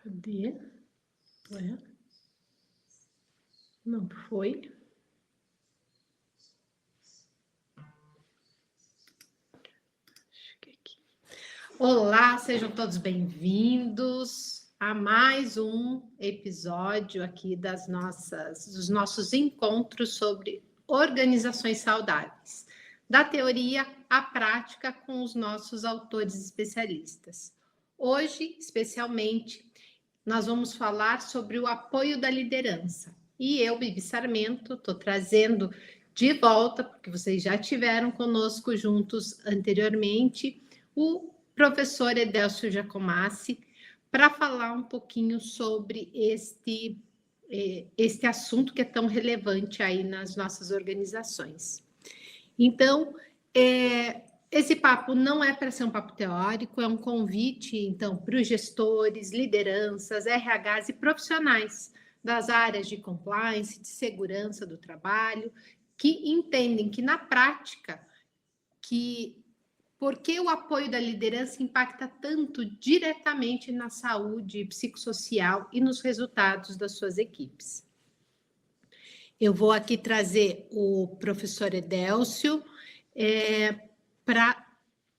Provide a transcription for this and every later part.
Cadê? Ué? Não foi? Acho que aqui. Olá, sejam todos bem-vindos a mais um episódio aqui dos nossos encontros sobre organizações saudáveis, da teoria à prática com os nossos autores especialistas. Hoje, especialmente, nós vamos falar sobre o apoio da liderança. E eu, Bibi Sarmento, estou trazendo de volta, porque vocês já tiveram conosco juntos anteriormente, o professor Edelcio Giacomassi, para falar um pouquinho sobre este assunto que é tão relevante aí nas nossas organizações. Então, esse papo não é para ser um papo teórico, é um convite, então, para os gestores, lideranças, RHs e profissionais das áreas de compliance, de segurança do trabalho, que entendem que, na prática, por que o apoio da liderança impacta tanto diretamente na saúde psicossocial e nos resultados das suas equipes. Eu vou aqui trazer o professor Edelcio, para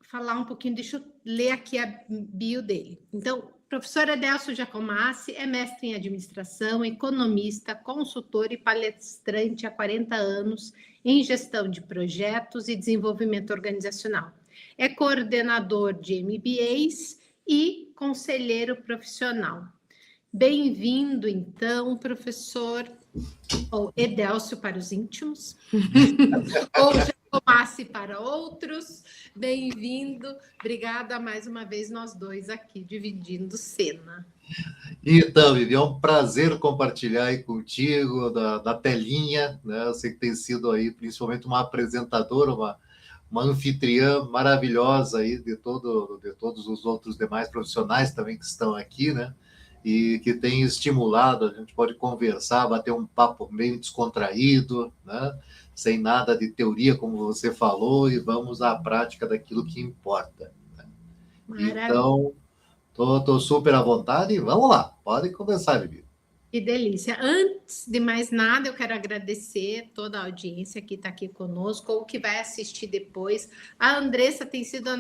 falar um pouquinho, deixa eu ler aqui a bio dele. Então, professor Edelcio Giacomassi é mestre em administração, economista, consultor e palestrante há 40 anos em gestão de projetos e desenvolvimento organizacional. É coordenador de MBAs e conselheiro profissional. Bem-vindo, então, professor, ou Edelcio para os íntimos, ou Giacomassi para outros. Bem-vindo. Obrigada mais uma vez, nós dois aqui dividindo cena. Então, Vivi, é um prazer compartilhar aí contigo da telinha, né? Eu sei que tem sido aí principalmente uma apresentadora, uma anfitriã maravilhosa aí de todos os outros demais profissionais também que estão aqui, né? E que tem estimulado, a gente pode conversar, bater um papo meio descontraído, né? Sem nada de teoria, como você falou, e vamos à prática daquilo que importa. Né? Então, estou super à vontade e vamos lá, pode começar, Bibi. Que delícia. Antes de mais nada, eu quero agradecer toda a audiência que está aqui conosco, ou que vai assistir depois. A Andressa tem sido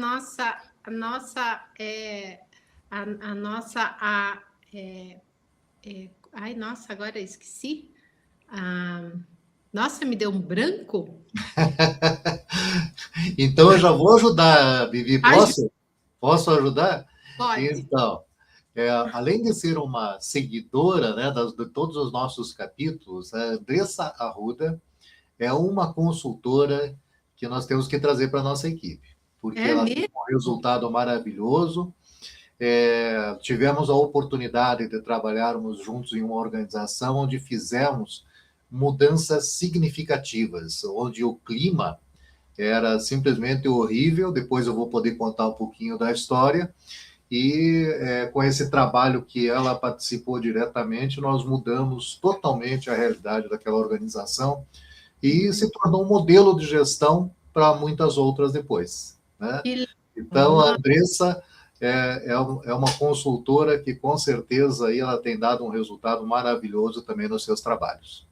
ai, nossa, agora eu esqueci. Nossa, me deu um branco? Então, eu já vou ajudar, Bibi. Posso ajudar? Pode. Então, além de ser uma seguidora, né, de todos os nossos capítulos, a Andressa Arruda é uma consultora que nós temos que trazer para a nossa equipe, porque ela tem um resultado maravilhoso. Tivemos a oportunidade de trabalharmos juntos em uma organização onde fizemos mudanças significativas, onde o clima era simplesmente horrível. Depois eu vou poder contar um pouquinho da história. E com esse trabalho que ela participou diretamente, nós mudamos totalmente a realidade daquela organização e se tornou um modelo de gestão para muitas outras depois. Né? Então, a Andressa é uma consultora que, com certeza, aí ela tem dado um resultado maravilhoso também nos seus trabalhos.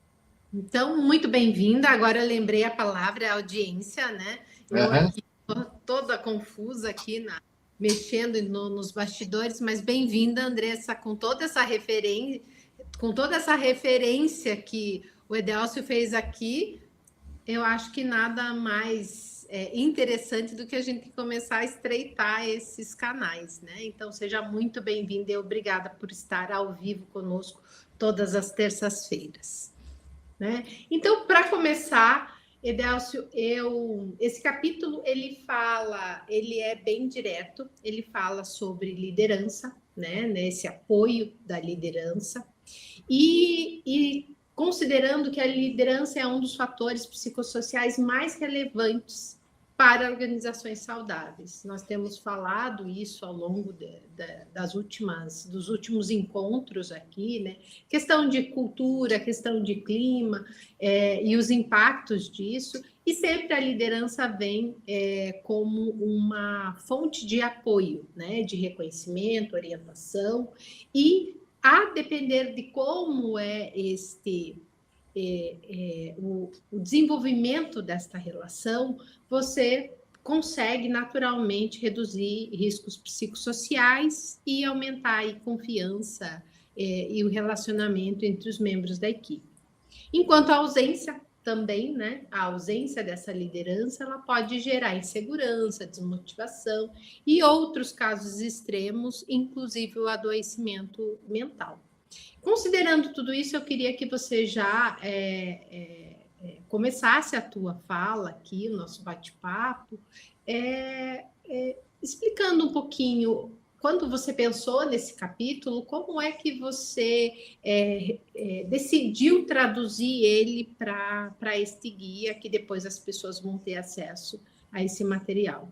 Então, muito bem-vinda. Agora eu lembrei a palavra audiência, né? Eu aqui estou toda confusa aqui, mexendo nos bastidores, mas bem-vinda, Andressa, com toda essa referência que o Edelcio fez aqui. Eu acho que nada mais interessante do que a gente começar a estreitar esses canais, né? Então, seja muito bem-vinda e obrigada por estar ao vivo conosco todas as terças-feiras. Né? Então, para começar, Edelcio, esse capítulo ele é bem direto, ele fala sobre liderança, né? Esse apoio da liderança, e considerando que a liderança é um dos fatores psicossociais mais relevantes para organizações saudáveis. Nós temos falado isso ao longo dos últimos encontros aqui, né? Questão de cultura, questão de clima e os impactos disso, e sempre a liderança vem como uma fonte de apoio, né? De reconhecimento, orientação, e a depender de como é o desenvolvimento desta relação, você consegue naturalmente reduzir riscos psicossociais e aumentar a confiança e o relacionamento entre os membros da equipe. Enquanto a ausência também, né? A ausência dessa liderança, ela pode gerar insegurança, desmotivação e outros casos extremos, inclusive o adoecimento mental. Considerando tudo isso, eu queria que você já começasse a tua fala aqui, o nosso bate-papo, explicando um pouquinho, quando você pensou nesse capítulo, como é que você decidiu traduzir ele para este guia, que depois as pessoas vão ter acesso a esse material?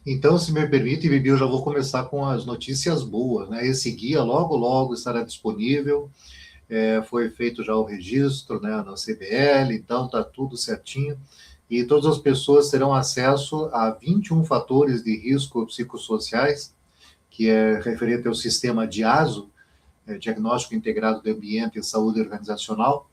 Então, se me permite, Bibi, eu já vou começar com as notícias boas, né? Esse guia logo, logo estará disponível. Foi feito já o registro, né, na CBL, então está tudo certinho. E todas as pessoas terão acesso a 21 fatores de risco psicossociais, que é referente ao sistema DIASO, Diagnóstico Integrado do Ambiente e Saúde Organizacional,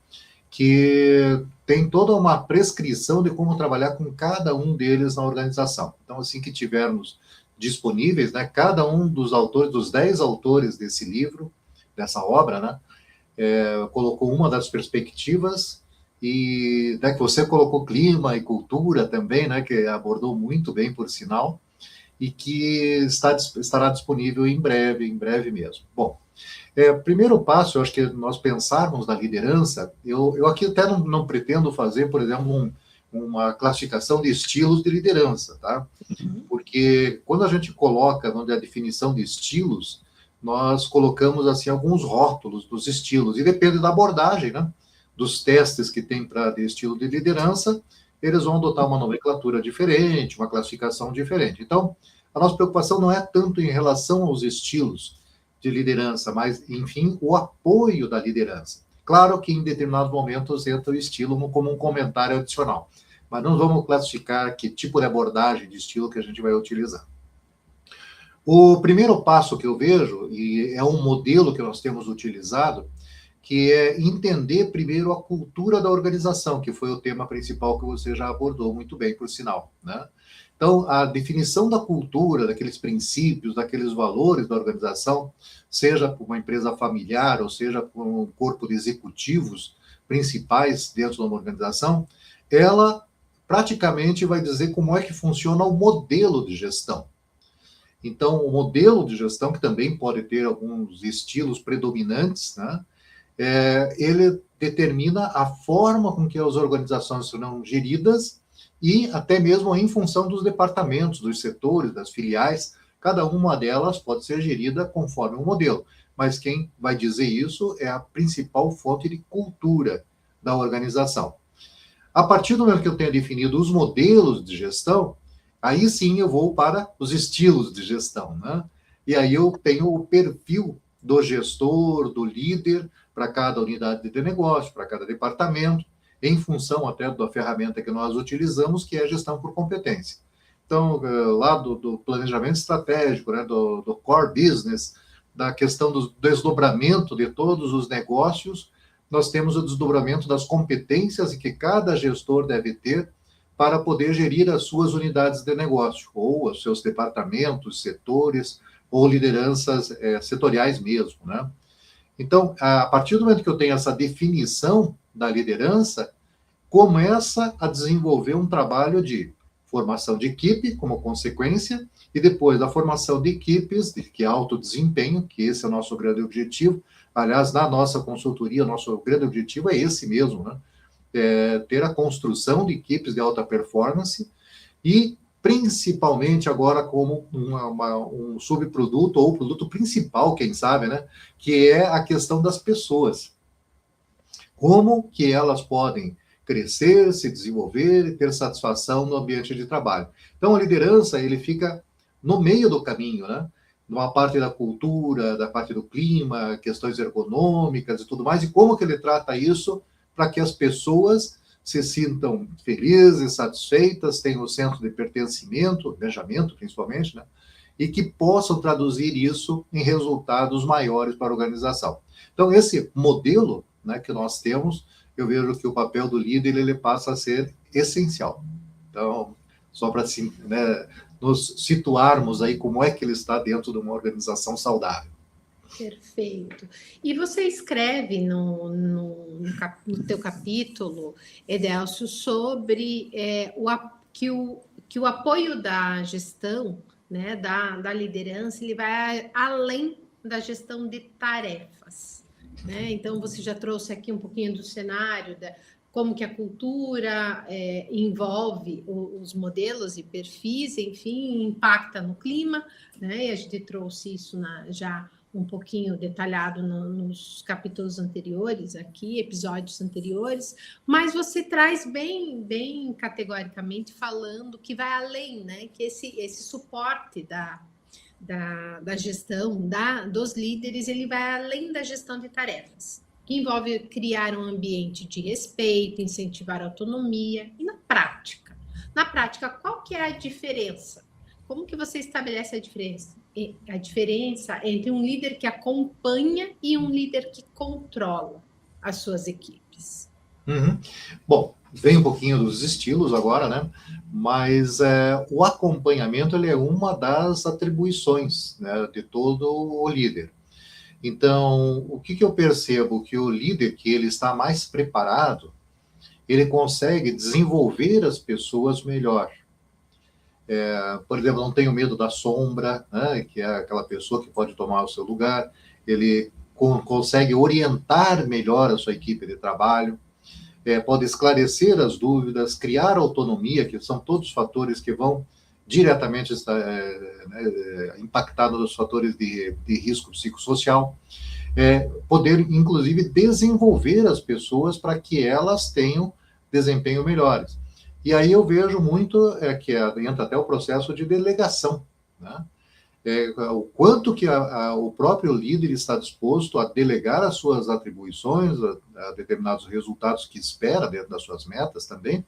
que tem toda uma prescrição de como trabalhar com cada um deles na organização. Então, assim que tivermos disponíveis, né, cada um dos autores, dos 10 autores desse livro, dessa obra, né, colocou uma das perspectivas, e né, que você colocou clima e cultura também, né, que abordou muito bem, por sinal, e que estará disponível em breve mesmo. Bom, primeiro passo, eu acho que nós pensarmos na liderança, eu aqui até não pretendo fazer, por exemplo, uma classificação de estilos de liderança, tá? Porque quando a gente coloca a definição de estilos, nós colocamos assim alguns rótulos dos estilos, e depende da abordagem, né? Dos testes que tem para estilo de liderança, eles vão adotar uma nomenclatura diferente, uma classificação diferente. Então, a nossa preocupação não é tanto em relação aos estilos de liderança, mas, enfim, o apoio da liderança. Claro que em determinados momentos entra o estilo como um comentário adicional, mas não vamos classificar que tipo de abordagem de estilo que a gente vai utilizar. O primeiro passo que eu vejo, e é um modelo que nós temos utilizado, que é entender primeiro a cultura da organização, que foi o tema principal que você já abordou muito bem, por sinal, né? Então, a definição da cultura, daqueles princípios, daqueles valores da organização, seja por uma empresa familiar, ou seja por um corpo de executivos principais dentro de uma organização, ela praticamente vai dizer como é que funciona o modelo de gestão. Então, o modelo de gestão, que também pode ter alguns estilos predominantes, né? Ele determina a forma com que as organizações serão geridas e até mesmo em função dos departamentos, dos setores, das filiais, cada uma delas pode ser gerida conforme um modelo. Mas quem vai dizer isso é a principal fonte de cultura da organização. A partir do momento que eu tenho definido os modelos de gestão, aí sim eu vou para os estilos de gestão, né? E aí eu tenho o perfil do gestor, do líder, para cada unidade de negócio, para cada departamento, em função até da ferramenta que nós utilizamos, que é a gestão por competência. Então, lá do planejamento estratégico, né, do core business, da questão do desdobramento de todos os negócios, nós temos o desdobramento das competências que cada gestor deve ter para poder gerir as suas unidades de negócio, ou os seus departamentos, setores, ou lideranças setoriais mesmo, né? Então, a partir do momento que eu tenho essa definição da liderança, começa a desenvolver um trabalho de formação de equipe, como consequência, e depois da formação de equipes, que é alto desempenho, que esse é o nosso grande objetivo. Aliás, na nossa consultoria, o nosso grande objetivo é esse mesmo, né? Ter a construção de equipes de alta performance e, principalmente agora, como um subproduto ou produto principal, quem sabe, né? Que é a questão das pessoas. Como que elas podem crescer, se desenvolver e ter satisfação no ambiente de trabalho. Então, a liderança, ele fica no meio do caminho, né? Numa parte da cultura, da parte do clima, questões ergonômicas e tudo mais, e como que ele trata isso para que as pessoas se sintam felizes, satisfeitas, tenham o senso de pertencimento, engajamento, principalmente, né? e que possam traduzir isso em resultados maiores para a organização. Então, esse modelo, né, que nós temos, eu vejo que o papel do líder ele passa a ser essencial. Então, só para assim, né, nos situarmos aí como é que ele está dentro de uma organização saudável. Perfeito. E você escreve no teu capítulo, Edelcio, sobre que o apoio da gestão, né, da liderança, ele vai além da gestão de tarefas, né? Então, você já trouxe aqui um pouquinho do cenário, como que a cultura envolve os modelos e perfis, enfim, impacta no clima, né? E a gente trouxe isso já um pouquinho detalhado nos capítulos anteriores aqui, episódios anteriores, mas você traz bem categoricamente falando que vai além, né? Que esse suporte da gestão, dos líderes, ele vai além da gestão de tarefas, que envolve criar um ambiente de respeito, incentivar a autonomia e na prática. Na prática, qual que é a diferença? Como que você estabelece a diferença? A diferença entre um líder que acompanha e um líder que controla as suas equipes. Uhum. Bom, vem um pouquinho dos estilos agora, né? Mas o acompanhamento ele é uma das atribuições, né, de todo o líder. Então, o que eu percebo? Que o líder que ele está mais preparado, ele consegue desenvolver as pessoas melhor. Por exemplo, não tenho medo da sombra, né, que é aquela pessoa que pode tomar o seu lugar. Ele consegue orientar melhor a sua equipe de trabalho. Pode esclarecer as dúvidas, criar autonomia, que são todos fatores que vão diretamente impactar nos fatores de risco psicossocial. Poder, inclusive, desenvolver as pessoas para que elas tenham desempenho melhores. E aí eu vejo muito que entra até o processo de delegação, né? O quanto que o próprio líder está disposto a delegar as suas atribuições, a determinados resultados que espera dentro das suas metas também,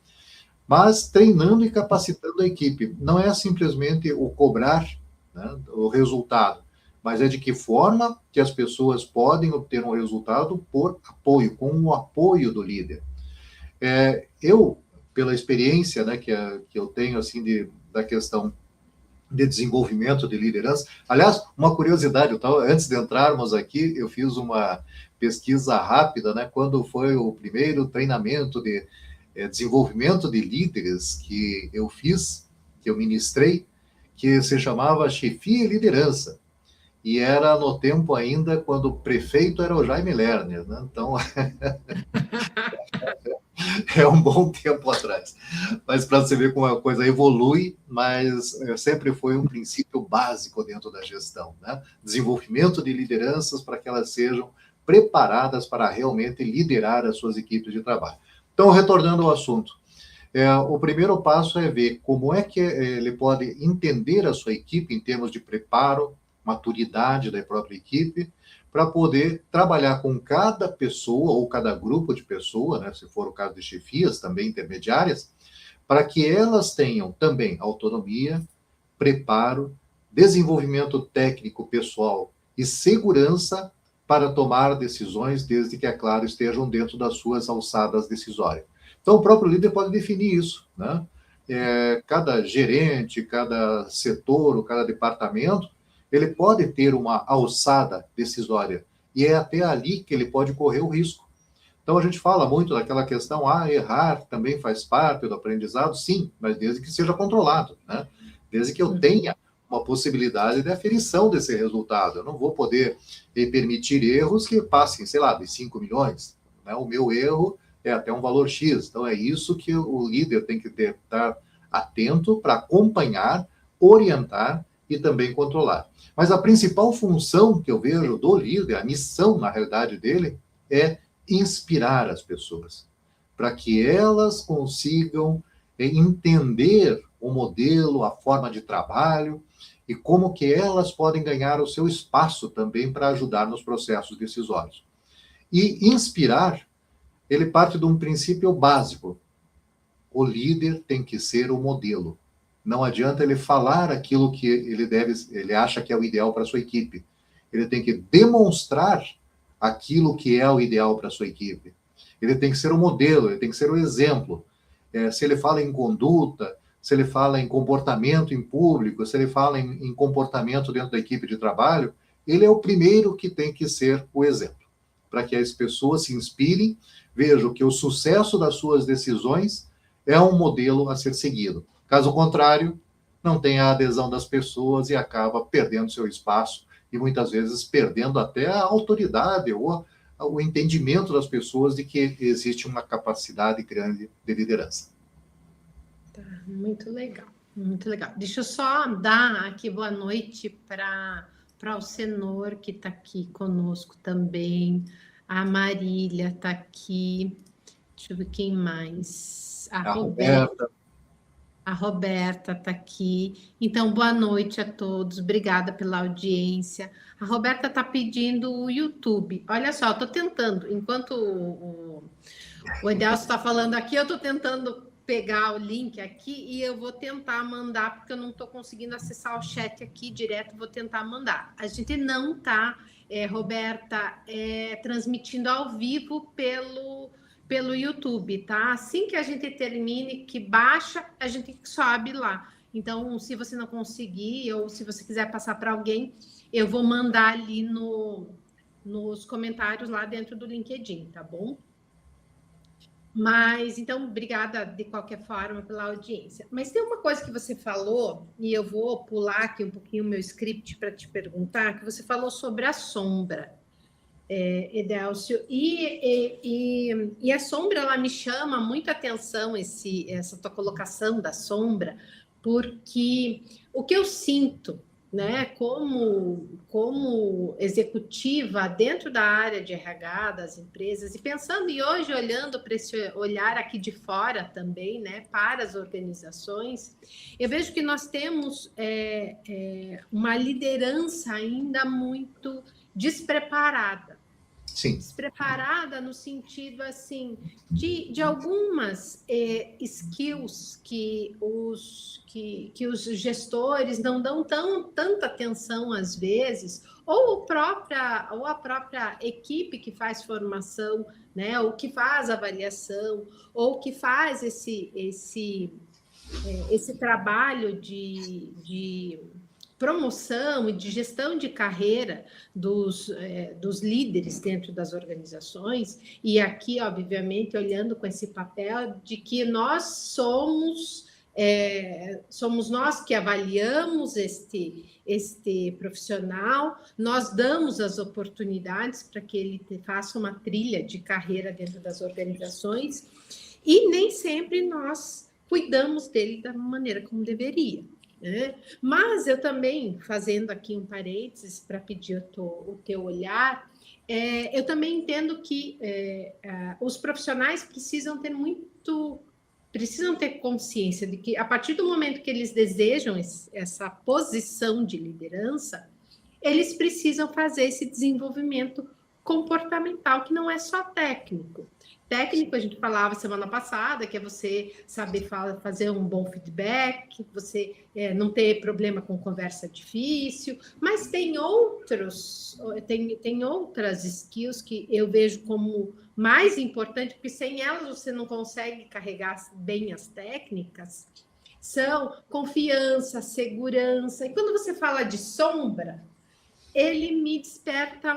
mas treinando e capacitando a equipe. Não é simplesmente o cobrar, né, o resultado, mas é de que forma que as pessoas podem obter um resultado por apoio, com o apoio do líder. Eu, pela experiência, né, que eu tenho assim da questão de desenvolvimento de liderança. Aliás, uma curiosidade, antes de entrarmos aqui, eu fiz uma pesquisa rápida, né, quando foi o primeiro treinamento de desenvolvimento de líderes que eu fiz, que eu ministrei, que se chamava Chefia e Liderança. E era no tempo ainda quando o prefeito era o Jaime Lerner, né? Então, é um bom tempo atrás. Mas para você ver como a coisa evolui, mas sempre foi um princípio básico dentro da gestão, né? Desenvolvimento de lideranças para que elas sejam preparadas para realmente liderar as suas equipes de trabalho. Então, retornando ao assunto, o primeiro passo é ver como é que ele pode entender a sua equipe em termos de preparo, maturidade da própria equipe, para poder trabalhar com cada pessoa ou cada grupo de pessoas, né, se for o caso de chefias também intermediárias, para que elas tenham também autonomia, preparo, desenvolvimento técnico pessoal e segurança para tomar decisões, desde que, é claro, estejam dentro das suas alçadas decisórias. Então, o próprio líder pode definir isso, né? Cada gerente, cada setor, ou cada departamento, ele pode ter uma alçada decisória, e é até ali que ele pode correr o risco. Então, a gente fala muito daquela questão, errar também faz parte do aprendizado, sim, mas desde que seja controlado, né? Desde que eu tenha uma possibilidade de aferição desse resultado. Eu não vou poder permitir erros que passem, sei lá, de 5 milhões. Né? O meu erro é até um valor X. Então, é isso que o líder tem que estar atento para acompanhar, orientar e também controlar. Mas a principal função que eu vejo do líder, a missão, na realidade, dele, é inspirar as pessoas, para que elas consigam entender o modelo, a forma de trabalho, e como que elas podem ganhar o seu espaço também para ajudar nos processos decisórios. E inspirar, ele parte de um princípio básico. O líder tem que ser o modelo. Não adianta ele falar aquilo que ele acha que é o ideal para a sua equipe. Ele tem que demonstrar aquilo que é o ideal para a sua equipe. Ele tem que ser o modelo, ele tem que ser o exemplo. Se ele fala em conduta, se ele fala em comportamento em público, se ele fala em comportamento dentro da equipe de trabalho, ele é o primeiro que tem que ser o exemplo, para que as pessoas se inspirem, vejam que o sucesso das suas decisões é um modelo a ser seguido. Caso contrário, não tem a adesão das pessoas e acaba perdendo seu espaço e muitas vezes perdendo até a autoridade ou o entendimento das pessoas de que existe uma capacidade grande de liderança. Tá, muito legal, muito legal. Deixa eu só dar aqui boa noite para o Senor, que está aqui conosco também. A Marília está aqui. Deixa eu ver quem mais. A Roberta. A Roberta está aqui. Então, boa noite a todos. Obrigada pela audiência. A Roberta está pedindo o YouTube. Olha só, eu estou tentando. Enquanto o Edelcio está falando aqui, eu estou tentando pegar o link aqui e eu vou tentar mandar, porque eu não estou conseguindo acessar o chat aqui direto. Vou tentar mandar. A gente não está, Roberta, transmitindo ao vivo pelo YouTube, tá? Assim que a gente termine, que baixa, a gente sobe lá. Então, se você não conseguir, ou se você quiser passar para alguém, eu vou mandar ali nos comentários lá dentro do LinkedIn, tá bom? Mas, então, obrigada de qualquer forma pela audiência. Mas tem uma coisa que você falou, e eu vou pular aqui um pouquinho o meu script para te perguntar, que você falou sobre a sombra. Edelcio, e a sombra, ela me chama muita atenção, essa tua colocação da sombra, porque o que eu sinto, né, como executiva dentro da área de RH das empresas, e pensando, e hoje olhando para esse olhar aqui de fora também, né, para as organizações, eu vejo que nós temos uma liderança ainda muito despreparada. Sim. Despreparada no sentido assim de algumas skills que os gestores não dão tanta atenção às vezes, ou a própria equipe que faz formação, né, ou que faz avaliação, ou que faz esse trabalho de promoção e de gestão de carreira dos líderes dentro das organizações, e aqui, obviamente, olhando com esse papel de que nós somos nós que avaliamos este profissional, nós damos as oportunidades para que ele faça uma trilha de carreira dentro das organizações, e nem sempre nós cuidamos dele da maneira como deveria. Mas eu também, fazendo aqui um parênteses para pedir o teu olhar, eu também entendo que os profissionais precisam ter consciência de que, a partir do momento que eles desejam essa posição de liderança, eles precisam fazer esse desenvolvimento comportamental, que não é só técnico. Técnico, a gente falava semana passada, que é você saber fazer um bom feedback, você não ter problema com conversa difícil, mas tem outras skills que eu vejo como mais importante, porque sem elas você não consegue carregar bem as técnicas, são confiança, segurança. E quando você fala de sombra, ele me desperta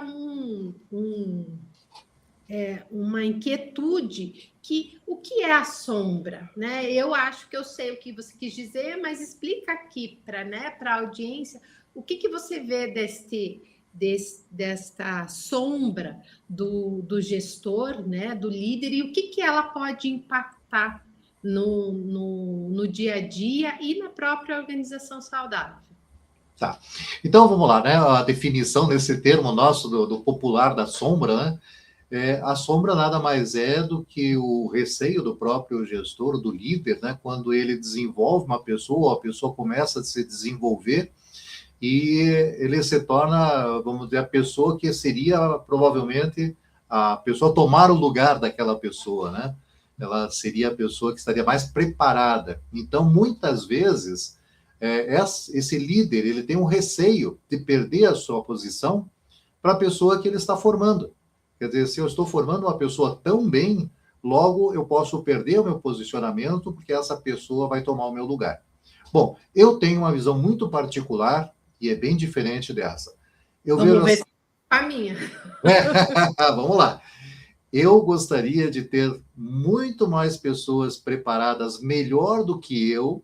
uma inquietude, que o que é a sombra, né? Eu acho que eu sei o que você quis dizer, mas explica aqui para a audiência o que você vê desta sombra do gestor, né? Do líder, e o que ela pode impactar no dia a dia e na própria organização saudável. Tá. Então vamos lá, né? A definição desse termo nosso do popular da sombra, né? A sombra nada mais é do que o receio do próprio gestor, do líder, né? Quando ele desenvolve uma pessoa, a pessoa começa a se desenvolver e ele se torna, vamos dizer, a pessoa que seria provavelmente a pessoa tomar o lugar daquela pessoa, né? Ela seria a pessoa que estaria mais preparada. Então, muitas vezes, esse líder ele tem um receio de perder a sua posição para a pessoa que ele está formando. Quer dizer, se eu estou formando uma pessoa tão bem, logo eu posso perder o meu posicionamento porque essa pessoa vai tomar o meu lugar. Bom, eu tenho uma visão muito particular e é bem diferente dessa. Vamos ver a minha. Vamos lá. Eu gostaria de ter muito mais pessoas preparadas melhor do que eu,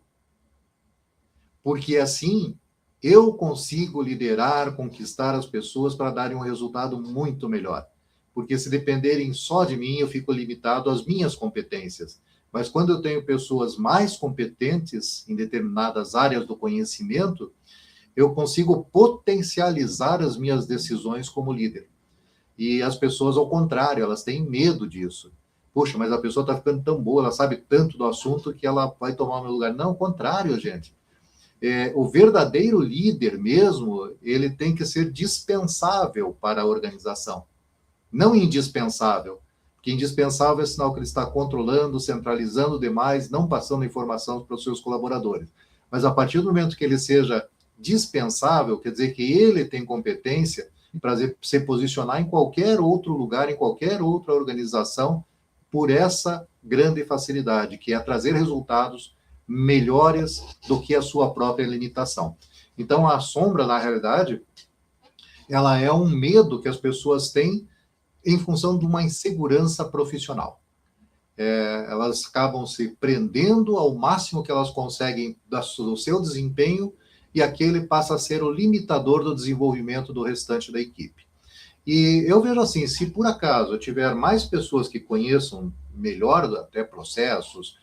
porque assim eu consigo liderar, conquistar as pessoas para darem um resultado muito melhor. Porque se dependerem só de mim, eu fico limitado às minhas competências. Mas quando eu tenho pessoas mais competentes em determinadas áreas do conhecimento, eu consigo potencializar as minhas decisões como líder. E as pessoas, ao contrário, elas têm medo disso. Poxa, mas a pessoa está ficando tão boa, ela sabe tanto do assunto que ela vai tomar o meu lugar. Não, ao contrário, gente. O verdadeiro líder mesmo, ele tem que ser dispensável para a organização. Não indispensável. Porque indispensável é sinal que ele está controlando, centralizando demais, não passando informação para os seus colaboradores. Mas a partir do momento que ele seja dispensável, quer dizer que ele tem competência para se posicionar em qualquer outro lugar, em qualquer outra organização, por essa grande facilidade, que é trazer resultados melhores do que a sua própria limitação. Então, a sombra, na realidade, ela é um medo que as pessoas têm em função de uma insegurança profissional. Elas acabam se prendendo ao máximo que elas conseguem do seu desempenho e aquele passa a ser o limitador do desenvolvimento do restante da equipe. E eu vejo assim, se por acaso eu tiver mais pessoas que conheçam melhor até processos,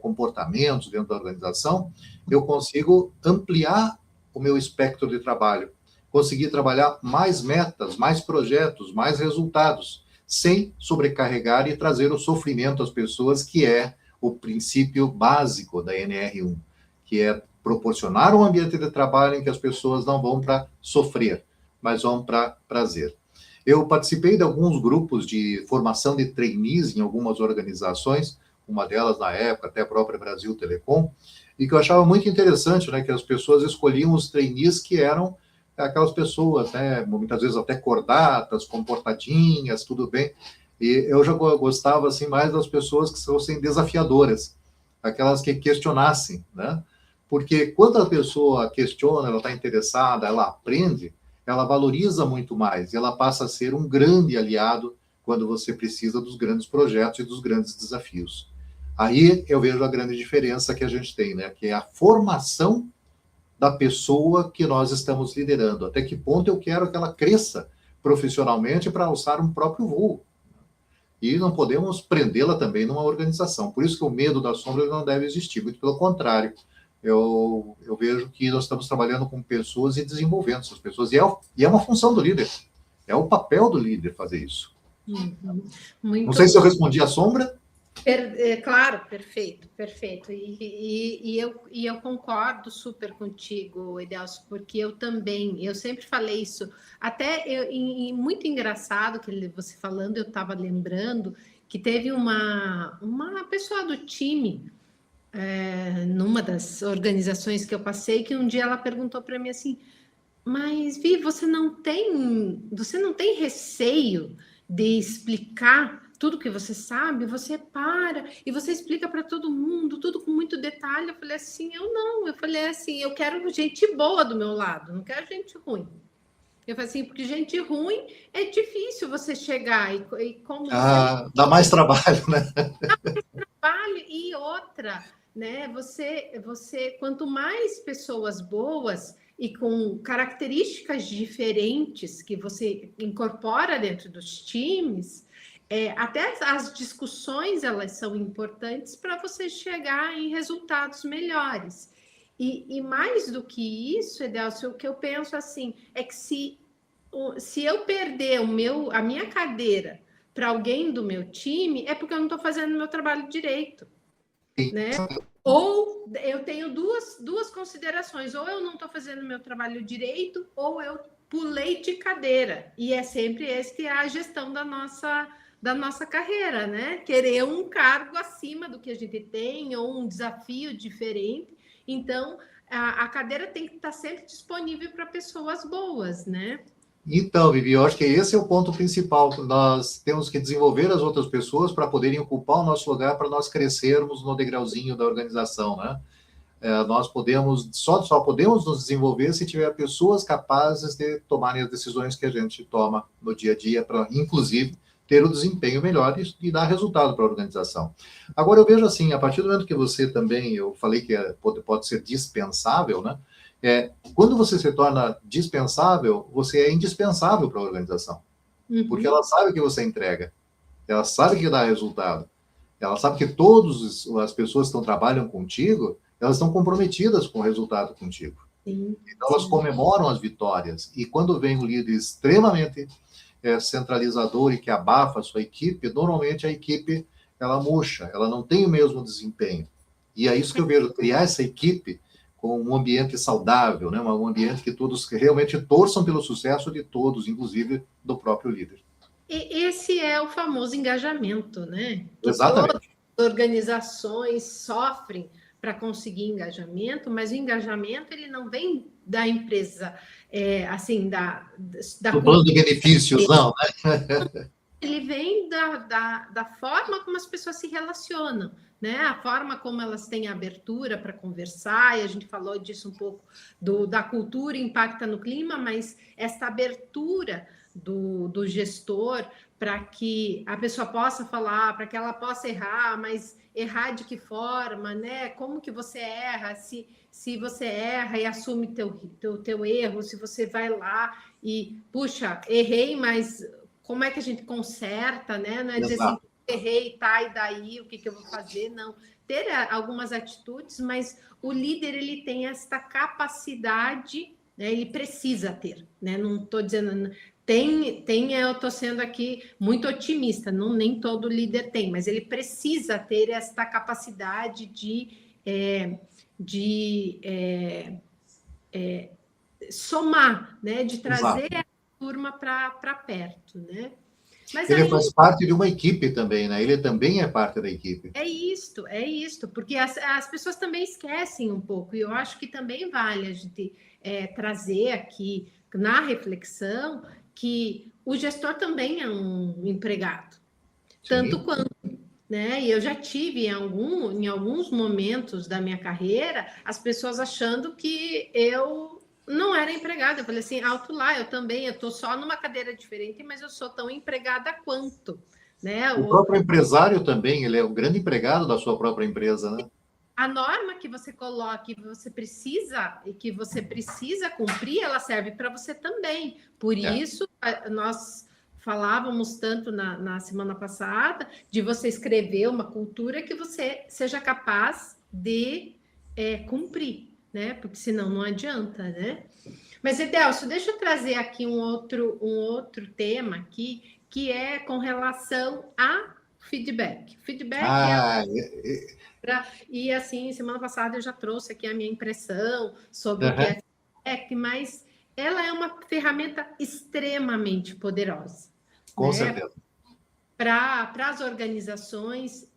comportamentos dentro da organização, eu consigo ampliar o meu espectro de trabalho, conseguir trabalhar mais metas, mais projetos, mais resultados, sem sobrecarregar e trazer o sofrimento às pessoas, que é o princípio básico da NR1, que é proporcionar um ambiente de trabalho em que as pessoas não vão para sofrer, mas vão para prazer. Eu participei de alguns grupos de formação de trainees em algumas organizações, uma delas na época, até a própria Brasil Telecom, e que eu achava muito interessante, né, que as pessoas escolhiam os trainees que eram aquelas pessoas, né, muitas vezes até cordatas, comportadinhas, tudo bem, e eu já gostava, assim, mais das pessoas que fossem desafiadoras, aquelas que questionassem, né, porque quando a pessoa questiona, ela está interessada, ela aprende, ela valoriza muito mais, e ela passa a ser um grande aliado quando você precisa dos grandes projetos e dos grandes desafios. Aí eu vejo a grande diferença que a gente tem, né, que é a formação da pessoa que nós estamos liderando. Até que ponto eu quero que ela cresça profissionalmente para alçar um próprio voo. E não podemos prendê-la também numa organização. Por isso que o medo da sombra não deve existir. Muito pelo contrário. Eu vejo que nós estamos trabalhando com pessoas e desenvolvendo essas pessoas. E é uma função do líder. É o papel do líder fazer isso. Muito não sei se eu respondi a sombra. Claro, perfeito. E eu concordo super contigo, Edelcio, porque eu sempre falei isso. Até muito engraçado que você falando, eu estava lembrando que teve uma pessoa do time, numa das organizações que eu passei, que um dia ela perguntou para mim assim: mas, Vi, você não tem receio de explicar tudo que você sabe? Você para e você explica para todo mundo, tudo com muito detalhe. Eu falei assim, eu não. Eu falei assim, eu quero gente boa do meu lado, não quero gente ruim. Eu falei assim, porque gente ruim é difícil você chegar e como dá mais trabalho, né? Dá mais trabalho e outra, né? Você quanto mais pessoas boas e com características diferentes que você incorpora dentro dos times, até as discussões elas são importantes para você chegar em resultados melhores. E mais do que isso, Edelcio, o que eu penso assim é que se eu perder a minha cadeira para alguém do meu time, é porque eu não estou fazendo o meu trabalho direito. Né? Ou eu tenho duas considerações, ou eu não estou fazendo o meu trabalho direito, ou eu pulei de cadeira. E é sempre esse que é a gestão da nossa carreira, né? Querer um cargo acima do que a gente tem, ou um desafio diferente. Então, a cadeira tem que estar sempre disponível para pessoas boas, né? Então, Vivi, eu acho que esse é o ponto principal. Nós temos que desenvolver as outras pessoas para poderem ocupar o nosso lugar, para nós crescermos no degrauzinho da organização, né? Nós podemos, só podemos nos desenvolver se tiver pessoas capazes de tomarem as decisões que a gente toma no dia a dia, para, inclusive, ter o desempenho melhor e dar resultado para a organização. Agora, eu vejo assim, a partir do momento que você também, eu falei que pode ser dispensável, né? Quando você se torna dispensável, você é indispensável para a organização, porque ela sabe que você entrega, ela sabe que dá resultado, ela sabe que todas as pessoas que trabalham contigo, elas estão comprometidas com o resultado contigo. Sim, então, elas comemoram as vitórias. E quando vem um líder extremamente centralizador e que abafa a sua equipe, normalmente a equipe, ela murcha, ela não tem o mesmo desempenho. E é isso que eu vejo, criar essa equipe com um ambiente saudável, né? Um ambiente que todos realmente torçam pelo sucesso de todos, inclusive do próprio líder. Esse é o famoso engajamento, né? Que Exatamente. todas as organizações sofrem para conseguir engajamento, mas o engajamento ele não vem da empresa, assim, do plano de benefícios, não, né? Ele vem da forma como as pessoas se relacionam, né? A forma como elas têm abertura para conversar, e a gente falou disso um pouco, da cultura impacta no clima, mas essa abertura do gestor para que a pessoa possa falar, para que ela possa errar, mas errar de que forma, né? Como que você erra, se você erra e assume teu erro, se você vai lá e, puxa, errei, mas como é que a gente conserta, né? Não é dizer assim, errei, tá, e daí, o que eu vou fazer? Não. Ter algumas atitudes, mas o líder, ele tem esta capacidade, né? Ele precisa ter, né? Não estou dizendo... eu estou sendo aqui muito otimista, nem todo líder tem, mas ele precisa ter esta capacidade de somar, né? De trazer a turma para perto, né? Mas ele faz parte de uma equipe também, né? Ele também é parte da equipe. É isto, porque as pessoas também esquecem um pouco, e eu acho que também vale a gente trazer aqui na reflexão que o gestor também é um empregado, tanto quanto, né? E eu já tive em alguns momentos da minha carreira as pessoas achando que eu não era empregada. Eu falei assim, alto lá, eu estou só numa cadeira diferente, mas eu sou tão empregada quanto. Né? O próprio empresário também, ele é o grande empregado da sua própria empresa, né? A norma que você coloca e que você precisa cumprir, ela serve para você também. Por isso, nós falávamos tanto na semana passada de você escrever uma cultura que você seja capaz de cumprir, né? Porque senão não adianta, né? Mas, Edelcio, deixa eu trazer aqui um outro tema aqui, que é com relação a feedback. Feedback e assim, semana passada eu já trouxe aqui a minha impressão sobre o que é feedback, mas ela é uma ferramenta extremamente poderosa. Com certeza. Para as organizações,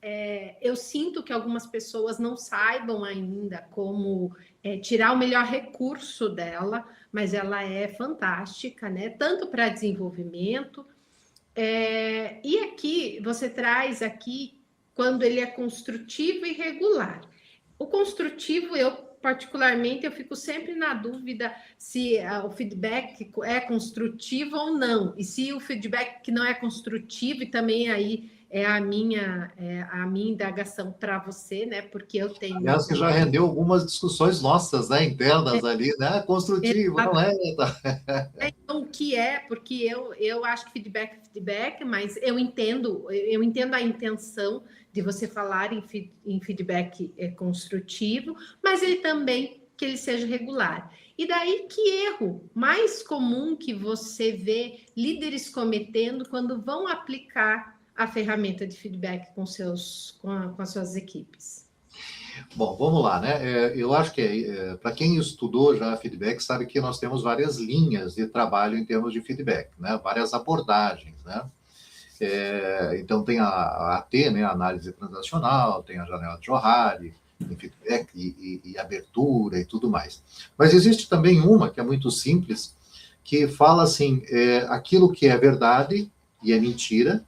eu sinto que algumas pessoas não saibam ainda como tirar o melhor recurso dela, mas ela é fantástica, né? Tanto para desenvolvimento. E aqui, você traz aqui quando ele é construtivo e regular. O construtivo, particularmente, eu fico sempre na dúvida se o feedback é construtivo ou não. E se o feedback que não é construtivo, e também aí é a minha indagação para você, né? Porque eu tenho... Aliás, que já rendeu algumas discussões nossas, né? Internas ali, né? Construtivo, não é? Então, o que é? Porque eu acho que feedback é feedback, mas eu entendo a intenção de você falar em feedback construtivo, mas ele também que ele seja regular. E daí, que erro mais comum que você vê líderes cometendo quando vão aplicar a ferramenta de feedback com as suas equipes? Bom, vamos lá, né? Eu acho que para quem estudou já feedback sabe que nós temos várias linhas de trabalho em termos de feedback, né? Várias abordagens, né? Então tem a AT, né? A análise transacional, tem a janela de Johari, em feedback e abertura e tudo mais. Mas existe também uma que é muito simples, que fala assim, aquilo que é verdade e é mentira,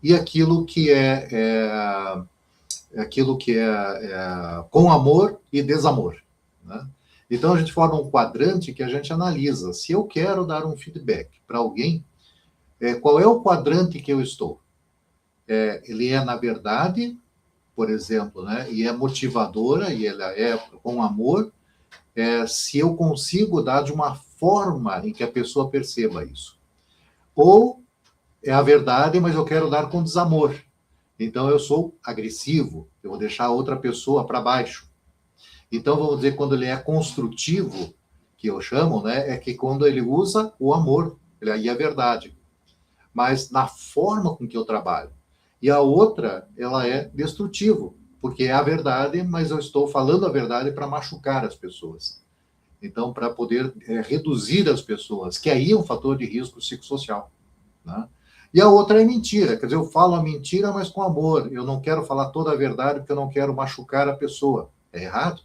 e aquilo que é com amor e desamor, né? Então, a gente forma um quadrante que a gente analisa. Se eu quero dar um feedback para alguém, qual é o quadrante que eu estou? Ele é, na verdade, por exemplo, né, e é motivadora, e ela é com amor, se eu consigo dar de uma forma em que a pessoa perceba isso. Ou é a verdade, mas eu quero dar com desamor. Então, eu sou agressivo, eu vou deixar a outra pessoa para baixo. Então, vamos dizer, quando ele é construtivo, que eu chamo, né, é que quando ele usa o amor, aí é verdade. Mas na forma com que eu trabalho. E a outra, ela é destrutivo, porque é a verdade, mas eu estou falando a verdade para machucar as pessoas. Então, para poder reduzir as pessoas, que aí é um fator de risco psicossocial, né? E a outra é mentira, quer dizer, eu falo a mentira, mas com amor. Eu não quero falar toda a verdade porque eu não quero machucar a pessoa. É errado.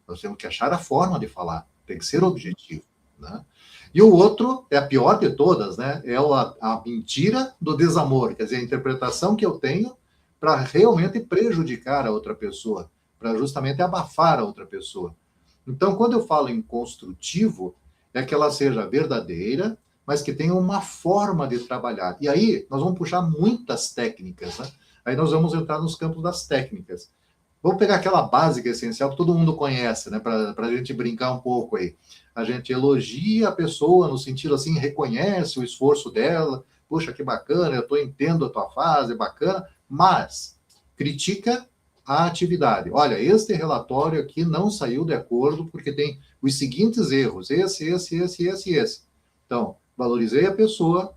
Nós temos que achar a forma de falar, tem que ser objetivo, né? E o outro é a pior de todas, né? É a mentira do desamor, quer dizer, a interpretação que eu tenho para realmente prejudicar a outra pessoa, para justamente abafar a outra pessoa. Então, quando eu falo em construtivo, é que ela seja verdadeira, mas que tenha uma forma de trabalhar. E aí, nós vamos puxar muitas técnicas, né? Aí nós vamos entrar nos campos das técnicas. Vamos pegar aquela básica essencial que todo mundo conhece, né? Para a gente brincar um pouco aí. A gente elogia a pessoa no sentido assim, reconhece o esforço dela. Puxa, que bacana, eu entendo a tua fase, bacana. Mas critica a atividade. Olha, este relatório aqui não saiu de acordo porque tem os seguintes erros. Esse. Então, valorizei a pessoa,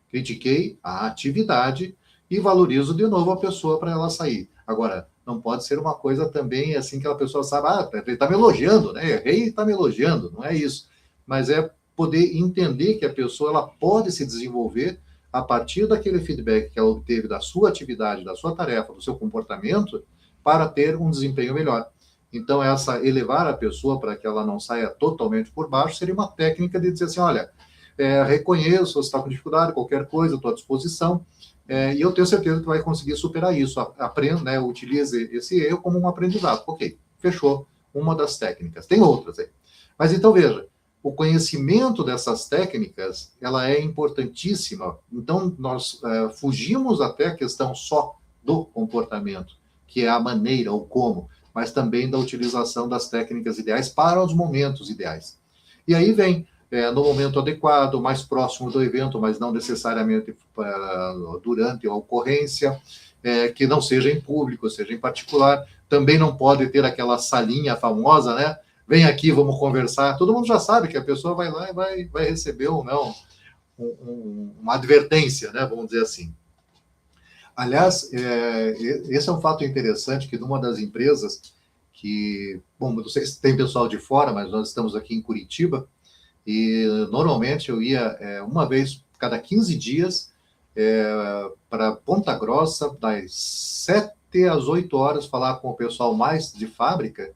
critiquei a atividade e valorizo de novo a pessoa para ela sair. Agora, não pode ser uma coisa também assim que a pessoa sabe, ele está me elogiando, né? Errei e está me elogiando, não é isso. Mas é poder entender que a pessoa ela pode se desenvolver a partir daquele feedback que ela obteve da sua atividade, da sua tarefa, do seu comportamento, para ter um desempenho melhor. Então, elevar a pessoa para que ela não saia totalmente por baixo seria uma técnica de dizer assim, olha, reconheço, você está com dificuldade, qualquer coisa, estou à disposição, e eu tenho certeza que vai conseguir superar isso. Aprenda, né, utilize esse erro como um aprendizado. Ok, fechou uma das técnicas. Tem outras aí. Mas então, veja, o conhecimento dessas técnicas, ela é importantíssima. Então, nós fugimos até a questão só do comportamento, que é a maneira, ou como, mas também da utilização das técnicas ideais para os momentos ideais. E aí vem no momento adequado, mais próximo do evento, mas não necessariamente durante a ocorrência, que não seja em público, seja em particular. Também não pode ter aquela salinha famosa, né? Vem aqui, vamos conversar. Todo mundo já sabe que a pessoa vai lá e vai receber ou não uma advertência, né? Vamos dizer assim. Aliás, esse é um fato interessante que numa das empresas que, bom, não sei se tem pessoal de fora, mas nós estamos aqui em Curitiba, e normalmente eu ia uma vez cada 15 dias para Ponta Grossa, das 7 às 8 horas, falar com o pessoal mais de fábrica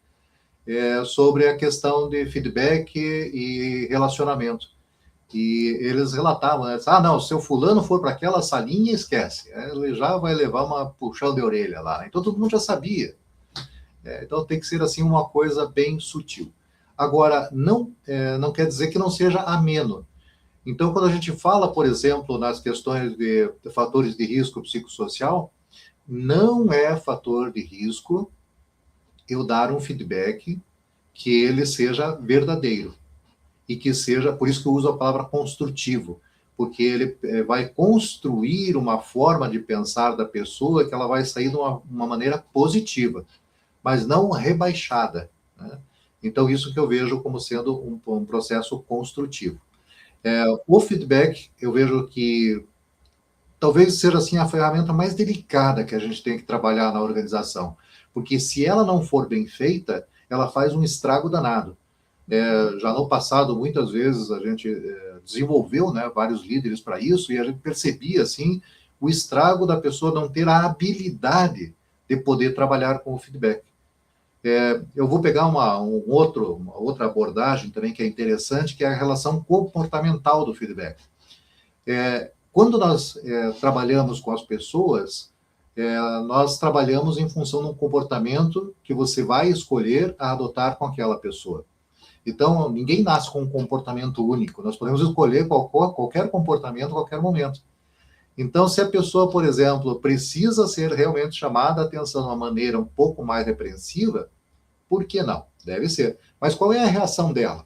sobre a questão de feedback e relacionamento. E eles relatavam, né? Não, se o fulano for para aquela salinha, esquece. Ele já vai levar uma puxão de orelha lá. Então todo mundo já sabia. Então tem que ser assim uma coisa bem sutil. Agora, não quer dizer que não seja ameno. Então, quando a gente fala, por exemplo, nas questões de fatores de risco psicossocial, não é fator de risco eu dar um feedback que ele seja verdadeiro e que seja, por isso que eu uso a palavra construtivo, porque ele vai construir uma forma de pensar da pessoa que ela vai sair de uma maneira positiva, mas não rebaixada, né? Então, isso que eu vejo como sendo um processo construtivo. O feedback, eu vejo que talvez seja assim a ferramenta mais delicada que a gente tem que trabalhar na organização, porque se ela não for bem feita, ela faz um estrago danado. Já no passado, muitas vezes, a gente desenvolveu, né, vários líderes para isso, e a gente percebia, assim, o estrago da pessoa não ter a habilidade de poder trabalhar com o feedback. Eu vou pegar uma outra abordagem também que é interessante, que é a relação comportamental do feedback. Quando nós trabalhamos com as pessoas, nós trabalhamos em função de um comportamento que você vai escolher a adotar com aquela pessoa. Então, ninguém nasce com um comportamento único. Nós podemos escolher qualquer comportamento a qualquer momento. Então, se a pessoa, por exemplo, precisa ser realmente chamada a atenção de uma maneira um pouco mais repreensiva, por que não? Deve ser. Mas qual é a reação dela?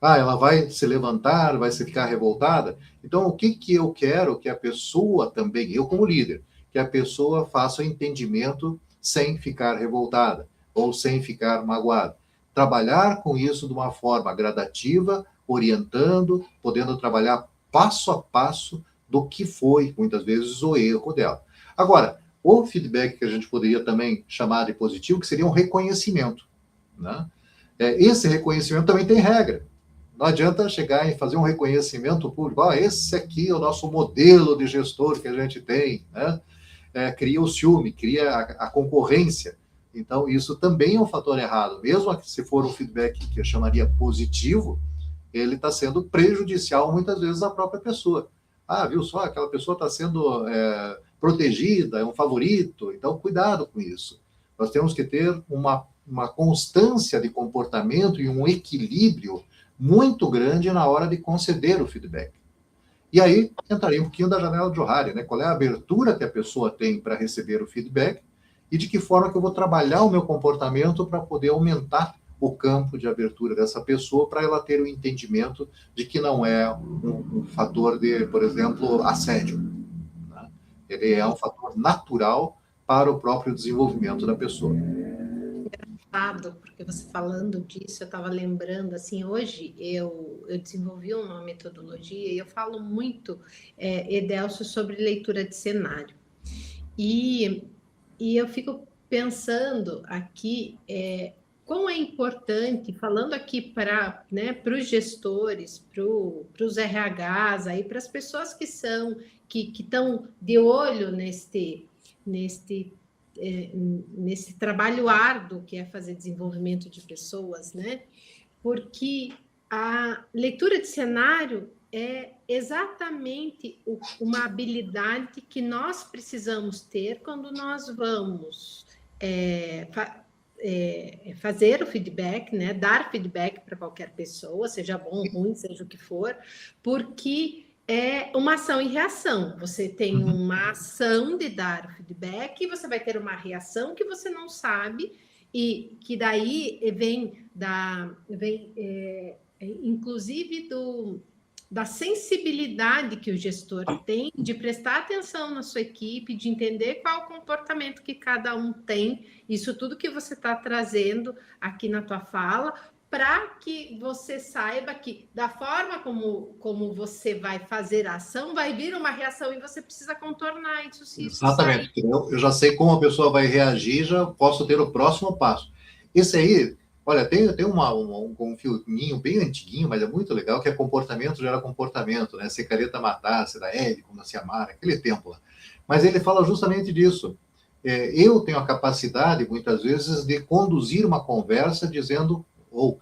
Ela vai se levantar, vai se ficar revoltada? Então, o que eu quero que a pessoa também, eu como líder, que a pessoa faça o entendimento sem ficar revoltada ou sem ficar magoada. Trabalhar com isso de uma forma gradativa, orientando, podendo trabalhar passo a passo do que foi, muitas vezes, o erro dela. Agora, o feedback que a gente poderia também chamar de positivo, que seria um reconhecimento, né? Esse reconhecimento também tem regra. Não adianta chegar e fazer um reconhecimento público. Esse aqui é o nosso modelo de gestor que a gente tem, né? Cria o ciúme, cria a concorrência. Então, isso também é um fator errado. Mesmo se for um feedback que eu chamaria positivo, ele está sendo prejudicial muitas vezes à própria pessoa. Viu só, aquela pessoa está sendo protegida, é um favorito. Então, cuidado com isso. Nós temos que ter uma constância de comportamento e um equilíbrio muito grande na hora de conceder o feedback. E aí, entraria um pouquinho da janela de Johari, né? Qual é a abertura que a pessoa tem para receber o feedback e de que forma que eu vou trabalhar o meu comportamento para poder aumentar o campo de abertura dessa pessoa para ela ter o entendimento de que não é um fator de, por exemplo, assédio, né? Ele é um fator natural para o próprio desenvolvimento da pessoa. Porque você falando disso, eu estava lembrando, assim, hoje eu desenvolvi uma metodologia e eu falo muito, Edelcio, sobre leitura de cenário. E eu fico pensando aqui quão é importante, falando aqui para os gestores, para os RHs, para as pessoas que estão de olho nesse trabalho árduo que é fazer desenvolvimento de pessoas, né? Porque a leitura de cenário é exatamente uma habilidade que nós precisamos ter quando nós vamos fazer o feedback, né? Dar feedback para qualquer pessoa, seja bom, ruim, seja o que for, porque é uma ação e reação. Você tem uma ação de dar o feedback e você vai ter uma reação que você não sabe e que daí vem inclusive da sensibilidade que o gestor tem de prestar atenção na sua equipe, de entender qual o comportamento que cada um tem, isso tudo que você está trazendo aqui na tua fala, para que você saiba que da forma como você vai fazer a ação, vai vir uma reação e você precisa contornar isso. Exatamente. Eu já sei como a pessoa vai reagir, já posso ter o próximo passo. Esse aí, olha, tem um filminho bem antiguinho, mas é muito legal, que é Comportamento Gera Comportamento, né? Se Careta Matasse, da Hebe, como se amar, aquele tempo lá. Mas ele fala justamente disso. Eu tenho a capacidade, muitas vezes, de conduzir uma conversa dizendo, ou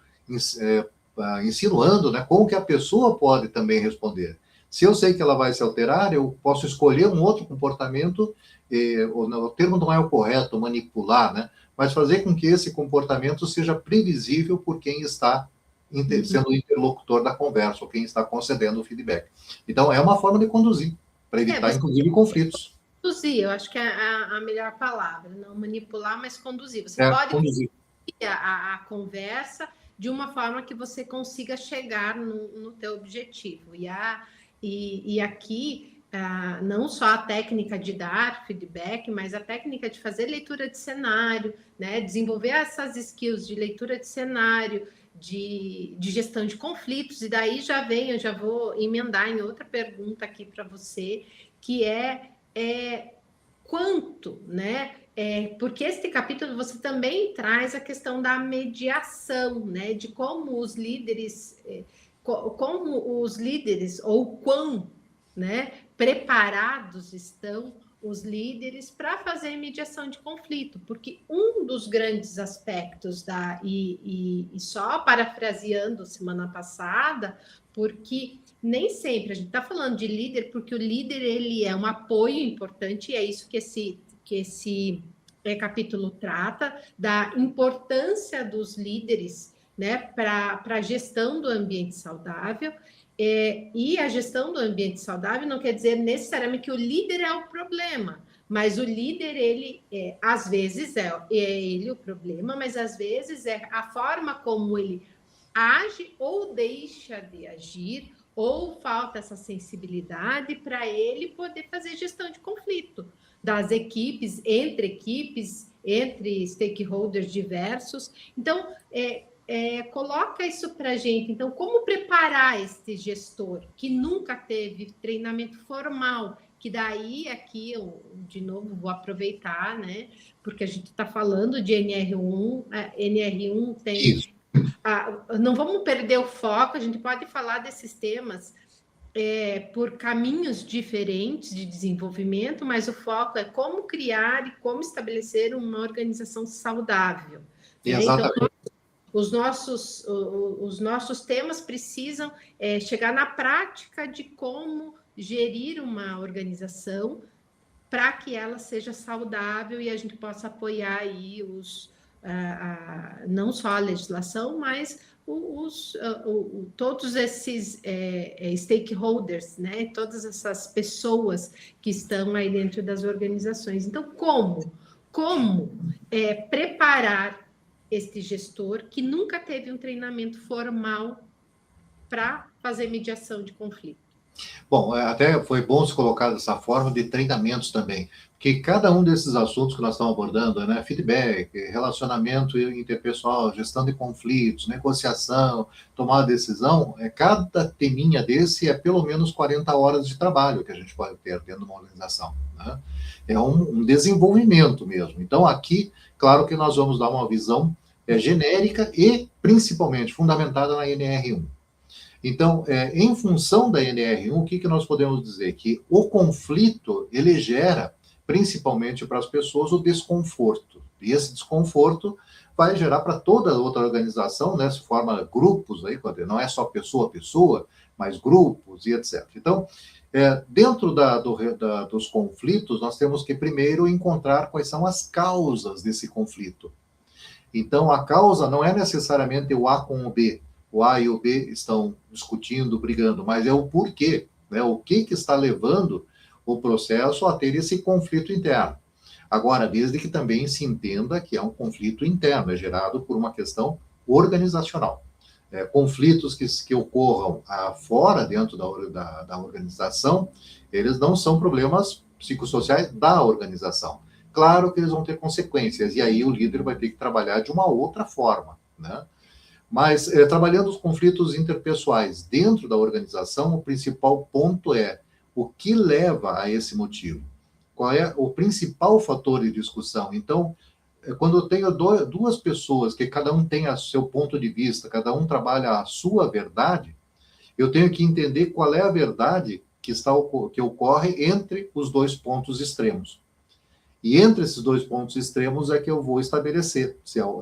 insinuando, né, como que a pessoa pode também responder. Se eu sei que ela vai se alterar, eu posso escolher um outro comportamento, o termo não é o correto, manipular, né? Mas fazer com que esse comportamento seja previsível por quem está sendo o interlocutor da conversa, ou quem está concedendo o feedback. Então, é uma forma de conduzir, para evitar, inclusive, conflitos. Conduzir, eu acho que é a melhor palavra, não manipular, mas conduzir. Você pode conduzir a conversa de uma forma que você consiga chegar no teu objetivo. E aqui, não só a técnica de dar feedback, mas a técnica de fazer leitura de cenário, né? Desenvolver essas skills de leitura de cenário, de gestão de conflitos, e daí eu já vou emendar em outra pergunta aqui para você, que é quanto, né? Porque este capítulo você também traz a questão da mediação, né? De como os líderes, ou quão, né? preparados estão os líderes para fazer mediação de conflito, porque um dos grandes aspectos e só parafraseando semana passada, porque nem sempre a gente está falando de líder, porque o líder ele é um apoio importante, e é isso que esse capítulo trata, da importância dos líderes, né, para a gestão do ambiente saudável. E a gestão do ambiente saudável não quer dizer necessariamente que o líder é o problema, mas o líder, ele às vezes é ele o problema, mas às vezes é a forma como ele age ou deixa de agir, ou falta essa sensibilidade para ele poder fazer gestão de conflito das equipes, entre stakeholders diversos. Então, coloca isso para a gente. Então, como preparar este gestor que nunca teve treinamento formal? Que daí, aqui, eu, de novo, vou aproveitar, né? Porque a gente está falando de NR1, NR1 tem... Isso. Não vamos perder o foco, a gente pode falar desses temas por caminhos diferentes de desenvolvimento, mas o foco é como criar e como estabelecer uma organização saudável. Né? Exatamente. Então, os nossos temas precisam chegar na prática de como gerir uma organização para que ela seja saudável e a gente possa apoiar aí não só a legislação, mas todos esses stakeholders, né? Todas essas pessoas que estão aí dentro das organizações. Então, como preparar este gestor que nunca teve um treinamento formal para fazer mediação de conflito? Bom, até foi bom se colocar dessa forma de treinamentos também, porque cada um desses assuntos que nós estamos abordando, né, feedback, relacionamento interpessoal, gestão de conflitos, negociação, tomar decisão, cada teminha desse é pelo menos 40 horas de trabalho que a gente pode ter dentro de uma organização, né? É um desenvolvimento mesmo. Então, aqui, claro que nós vamos dar uma visão genérica e, principalmente, fundamentada na NR1. Então, em função da NR1, o que nós podemos dizer? Que o conflito, ele gera, principalmente para as pessoas, o desconforto. E esse desconforto vai gerar para toda outra organização, né? Se forma grupos, aí, não é só pessoa a pessoa, mas grupos e etc. Então, dentro dos conflitos, nós temos que primeiro encontrar quais são as causas desse conflito. Então, a causa não é necessariamente o A com o B. O A e o B estão discutindo, brigando, mas é o porquê, né? O que está levando o processo a ter esse conflito interno. Agora, desde que também se entenda que é um conflito interno, é gerado por uma questão organizacional. Conflitos que ocorram fora, dentro da organização, eles não são problemas psicossociais da organização. Claro que eles vão ter consequências, e aí o líder vai ter que trabalhar de uma outra forma, né? Mas, trabalhando os conflitos interpessoais dentro da organização, o principal ponto é o que leva a esse motivo. Qual é o principal fator de discussão? Então, quando eu tenho duas pessoas que cada um tem o seu ponto de vista, cada um trabalha a sua verdade, eu tenho que entender qual é a verdade que ocorre entre os dois pontos extremos. E entre esses dois pontos extremos é que eu vou estabelecer.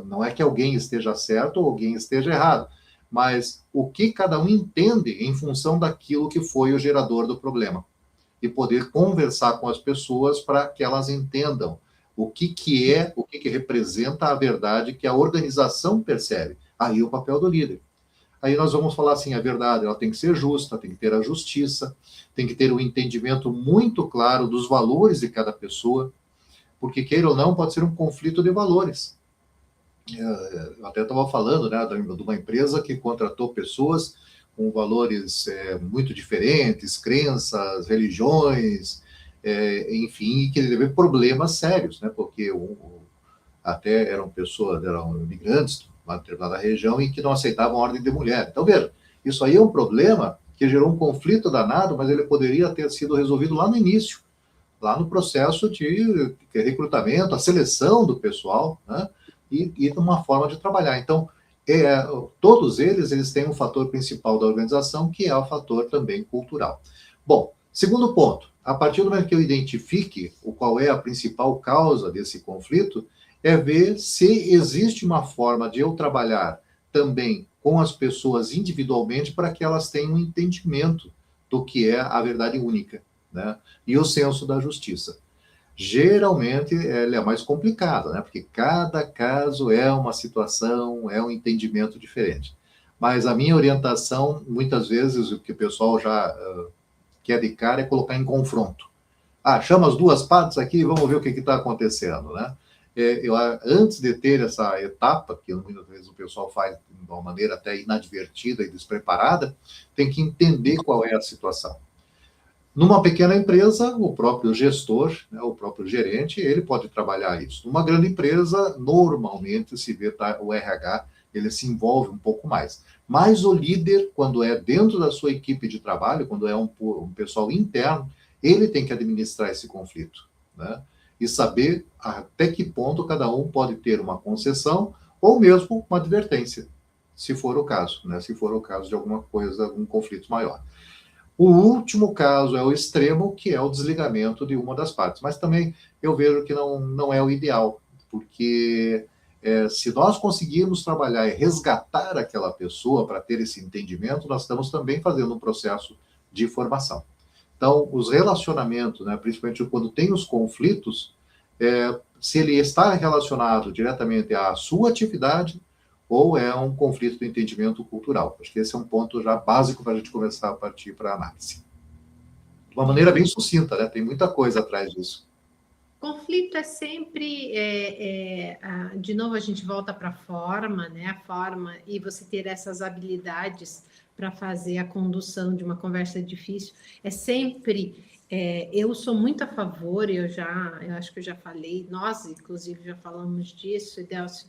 Não é que alguém esteja certo ou alguém esteja errado, mas o que cada um entende em função daquilo que foi o gerador do problema. E poder conversar com as pessoas para que elas entendam o que representa a verdade que a organização percebe. Aí o papel do líder. Aí nós vamos falar assim, a verdade, ela tem que ser justa, tem que ter a justiça, tem que ter um entendimento muito claro dos valores de cada pessoa, porque, queira ou não, pode ser um conflito de valores. Eu até estava falando, né, de uma empresa que contratou pessoas com valores muito diferentes, crenças, religiões, enfim, que teve problemas sérios, né, porque até eram imigrantes de uma determinada região e que não aceitavam a ordem de mulher. Então, veja, isso aí é um problema que gerou um conflito danado, mas ele poderia ter sido resolvido lá no início, lá no processo de recrutamento, a seleção do pessoal, né? E uma forma de trabalhar. Então, todos eles têm um fator principal da organização, que é o fator também cultural. Bom, Segundo ponto, a partir do momento que eu identifique qual é a principal causa desse conflito, é ver se existe uma forma de eu trabalhar também com as pessoas individualmente para que elas tenham um entendimento do que é a verdade única, né? E o senso da justiça. Geralmente, ela é mais complicada, né? Porque cada caso é uma situação, é um entendimento diferente. Mas a minha orientação, muitas vezes, o que o pessoal já quer de cara é colocar em confronto. Chama as duas partes aqui e vamos ver o que está acontecendo, né? Antes de ter essa etapa, que muitas vezes o pessoal faz de uma maneira até inadvertida e despreparada, tem que entender qual é a situação. Numa pequena empresa, o próprio gestor, né, o próprio gerente, ele pode trabalhar isso. Numa grande empresa, normalmente se vê o RH, ele se envolve um pouco mais. Mas o líder, quando é dentro da sua equipe de trabalho, quando é um pessoal interno, ele tem que administrar esse conflito, né? E saber até que ponto cada um pode ter uma concessão ou mesmo uma advertência, se for o caso, né? Se for o caso de alguma coisa, algum conflito maior. O último caso é o extremo, que é o desligamento de uma das partes. Mas também eu vejo que não é o ideal, porque se nós conseguirmos trabalhar e resgatar aquela pessoa para ter esse entendimento, nós estamos também fazendo um processo de formação. Então, os relacionamentos, né, principalmente quando tem os conflitos, se ele está relacionado diretamente à sua atividade, ou é um conflito de entendimento cultural. Acho que esse é um ponto já básico para a gente começar a partir para a análise. De uma maneira bem sucinta, né? Tem muita coisa atrás disso. Conflito é sempre, de novo a gente volta para a forma, né? A forma e você ter essas habilidades para fazer a condução de uma conversa difícil é sempre. Eu sou muito a favor, eu acho que eu já falei, nós inclusive já falamos disso, Delcio.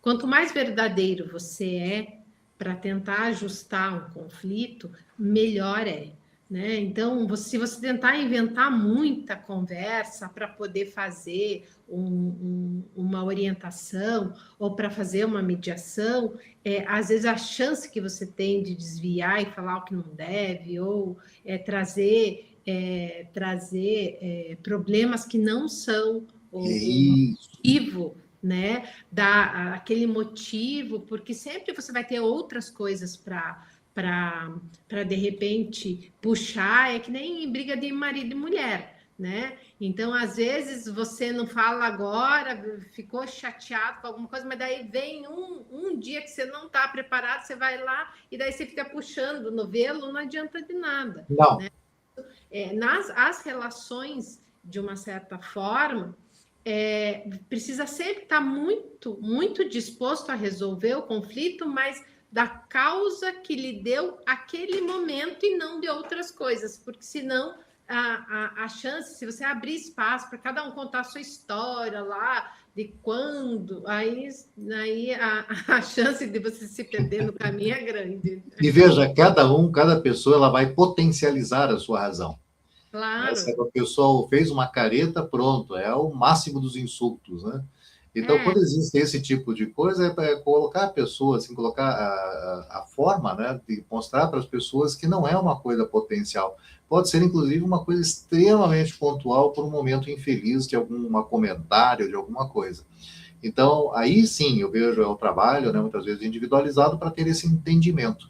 Quanto mais verdadeiro você é para tentar ajustar um conflito, melhor é. Né? Então, se você tentar inventar muita conversa para poder fazer uma orientação ou para fazer uma mediação, às vezes a chance que você tem de desviar e falar o que não deve, ou trazer problemas que não são o motivo, né? Aquele motivo, porque sempre você vai ter outras coisas para de repente puxar, é que nem briga de marido e mulher, né? Então, às vezes, você não fala agora, ficou chateado com alguma coisa, mas daí vem um dia que você não está preparado, você vai lá e daí você fica puxando o novelo, não adianta de nada. Não. Né? As relações, de uma certa forma, precisa sempre estar muito, muito disposto a resolver o conflito, mas da causa que lhe deu aquele momento e não de outras coisas, porque senão a chance, se você abrir espaço para cada um contar a sua história lá, de quando, aí a chance de você se perder no caminho é grande. E veja, cada pessoa, ela vai potencializar a sua razão. Claro. Se a pessoa fez uma careta, pronto, é o máximo dos insultos, né? Então, quando existe esse tipo de coisa, é colocar a pessoa, assim, colocar a forma, né, de mostrar para as pessoas que não é uma coisa potencial. Pode ser, inclusive, uma coisa extremamente pontual por um momento infeliz de algum comentário, de alguma coisa. Então, aí sim, eu vejo o trabalho, né, muitas vezes individualizado, para ter esse entendimento.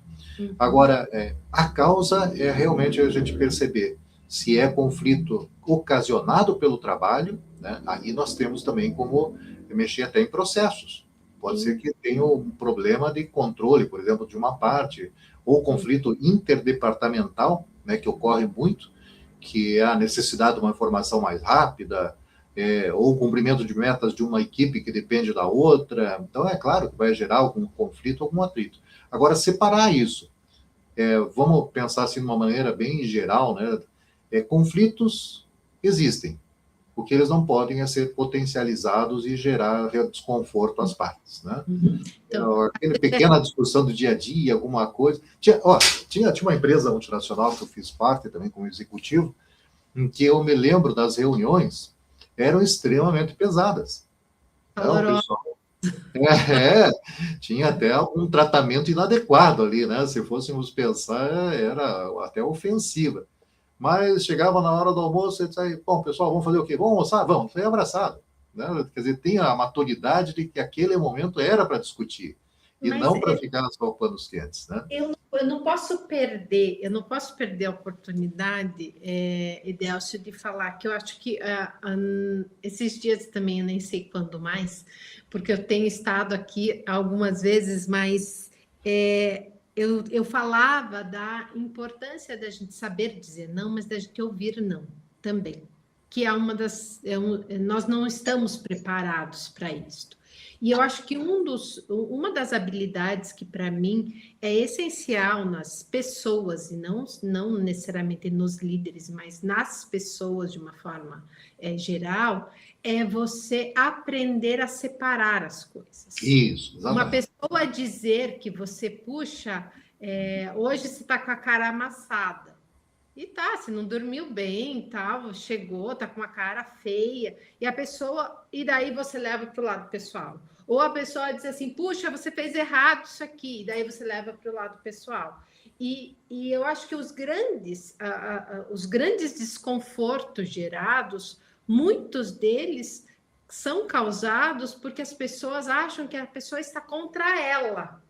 Agora, a causa é realmente a gente perceber se é conflito ocasionado pelo trabalho, né, aí nós temos também como mexer até em processos. Pode ser que tenha um problema de controle, por exemplo, de uma parte, ou conflito interdepartamental, né, que ocorre muito, que é a necessidade de uma informação mais rápida, ou o cumprimento de metas de uma equipe que depende da outra. Então, é claro que vai gerar algum conflito, algum atrito. Agora, separar isso. Vamos pensar assim de uma maneira bem geral, né? Conflitos existem. O que eles não podem é ser potencializados e gerar desconforto às partes, né? Então, aquela pequena discussão do dia a dia, alguma coisa. Tinha uma empresa multinacional que eu fiz parte também como executivo, em que eu me lembro das reuniões, eram extremamente pesadas. Então, pessoal, tinha até um tratamento inadequado ali, né? Se fôssemos pensar, era até ofensiva. Mas chegava na hora do almoço e dizia, bom, pessoal, vamos fazer o quê? Vamos almoçar? Vamos, foi abraçado. Né? Quer dizer, tem a maturidade de que aquele momento era para discutir, e Mas não para ficar só panos quentes, né? eu não posso perder a oportunidade, Edelcio, de falar que eu acho que esses dias também, eu nem sei quando mais, porque eu tenho estado aqui algumas vezes, mas eu falava da importância da gente saber dizer não, mas da gente ouvir não também, que é nós não estamos preparados para isso. E eu acho que uma das habilidades que, para mim, é essencial nas pessoas, e não necessariamente nos líderes, mas nas pessoas de uma forma geral, é você aprender a separar as coisas. Isso, exatamente. Uma pessoa dizer que você, puxa, hoje você está com a cara amassada. E tá, se não dormiu bem, tal, chegou, tá com uma cara feia, e daí você leva para o lado pessoal. Ou a pessoa diz assim, puxa, você fez errado isso aqui, e daí você leva para o lado pessoal. E eu acho que os grandes desconfortos gerados, muitos deles são causados porque as pessoas acham que a pessoa está contra ela.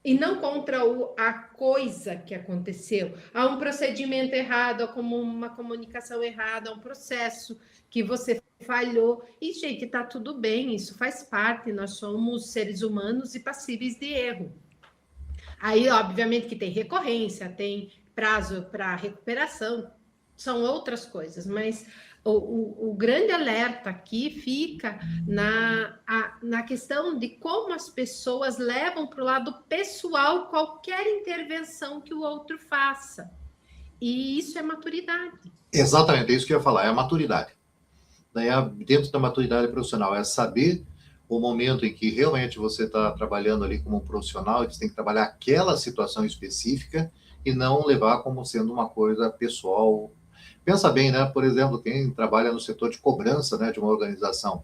E não contra a coisa que aconteceu. Há um procedimento errado, há como uma comunicação errada, há um processo que você falhou. E, gente, está tudo bem, isso faz parte, nós somos seres humanos e passíveis de erro. Aí, obviamente, que tem recorrência, tem prazo para recuperação, são outras coisas, mas o grande alerta aqui fica na questão de como as pessoas levam para o lado pessoal qualquer intervenção que o outro faça. E isso é maturidade. Exatamente, é isso que eu ia falar, é a maturidade. Daí, dentro da maturidade profissional, é saber o momento em que realmente você está trabalhando ali como um profissional, e você tem que trabalhar aquela situação específica e não levar como sendo uma coisa pessoal. Pensa bem, né? Por exemplo, quem trabalha no setor de cobrança, né, de uma organização,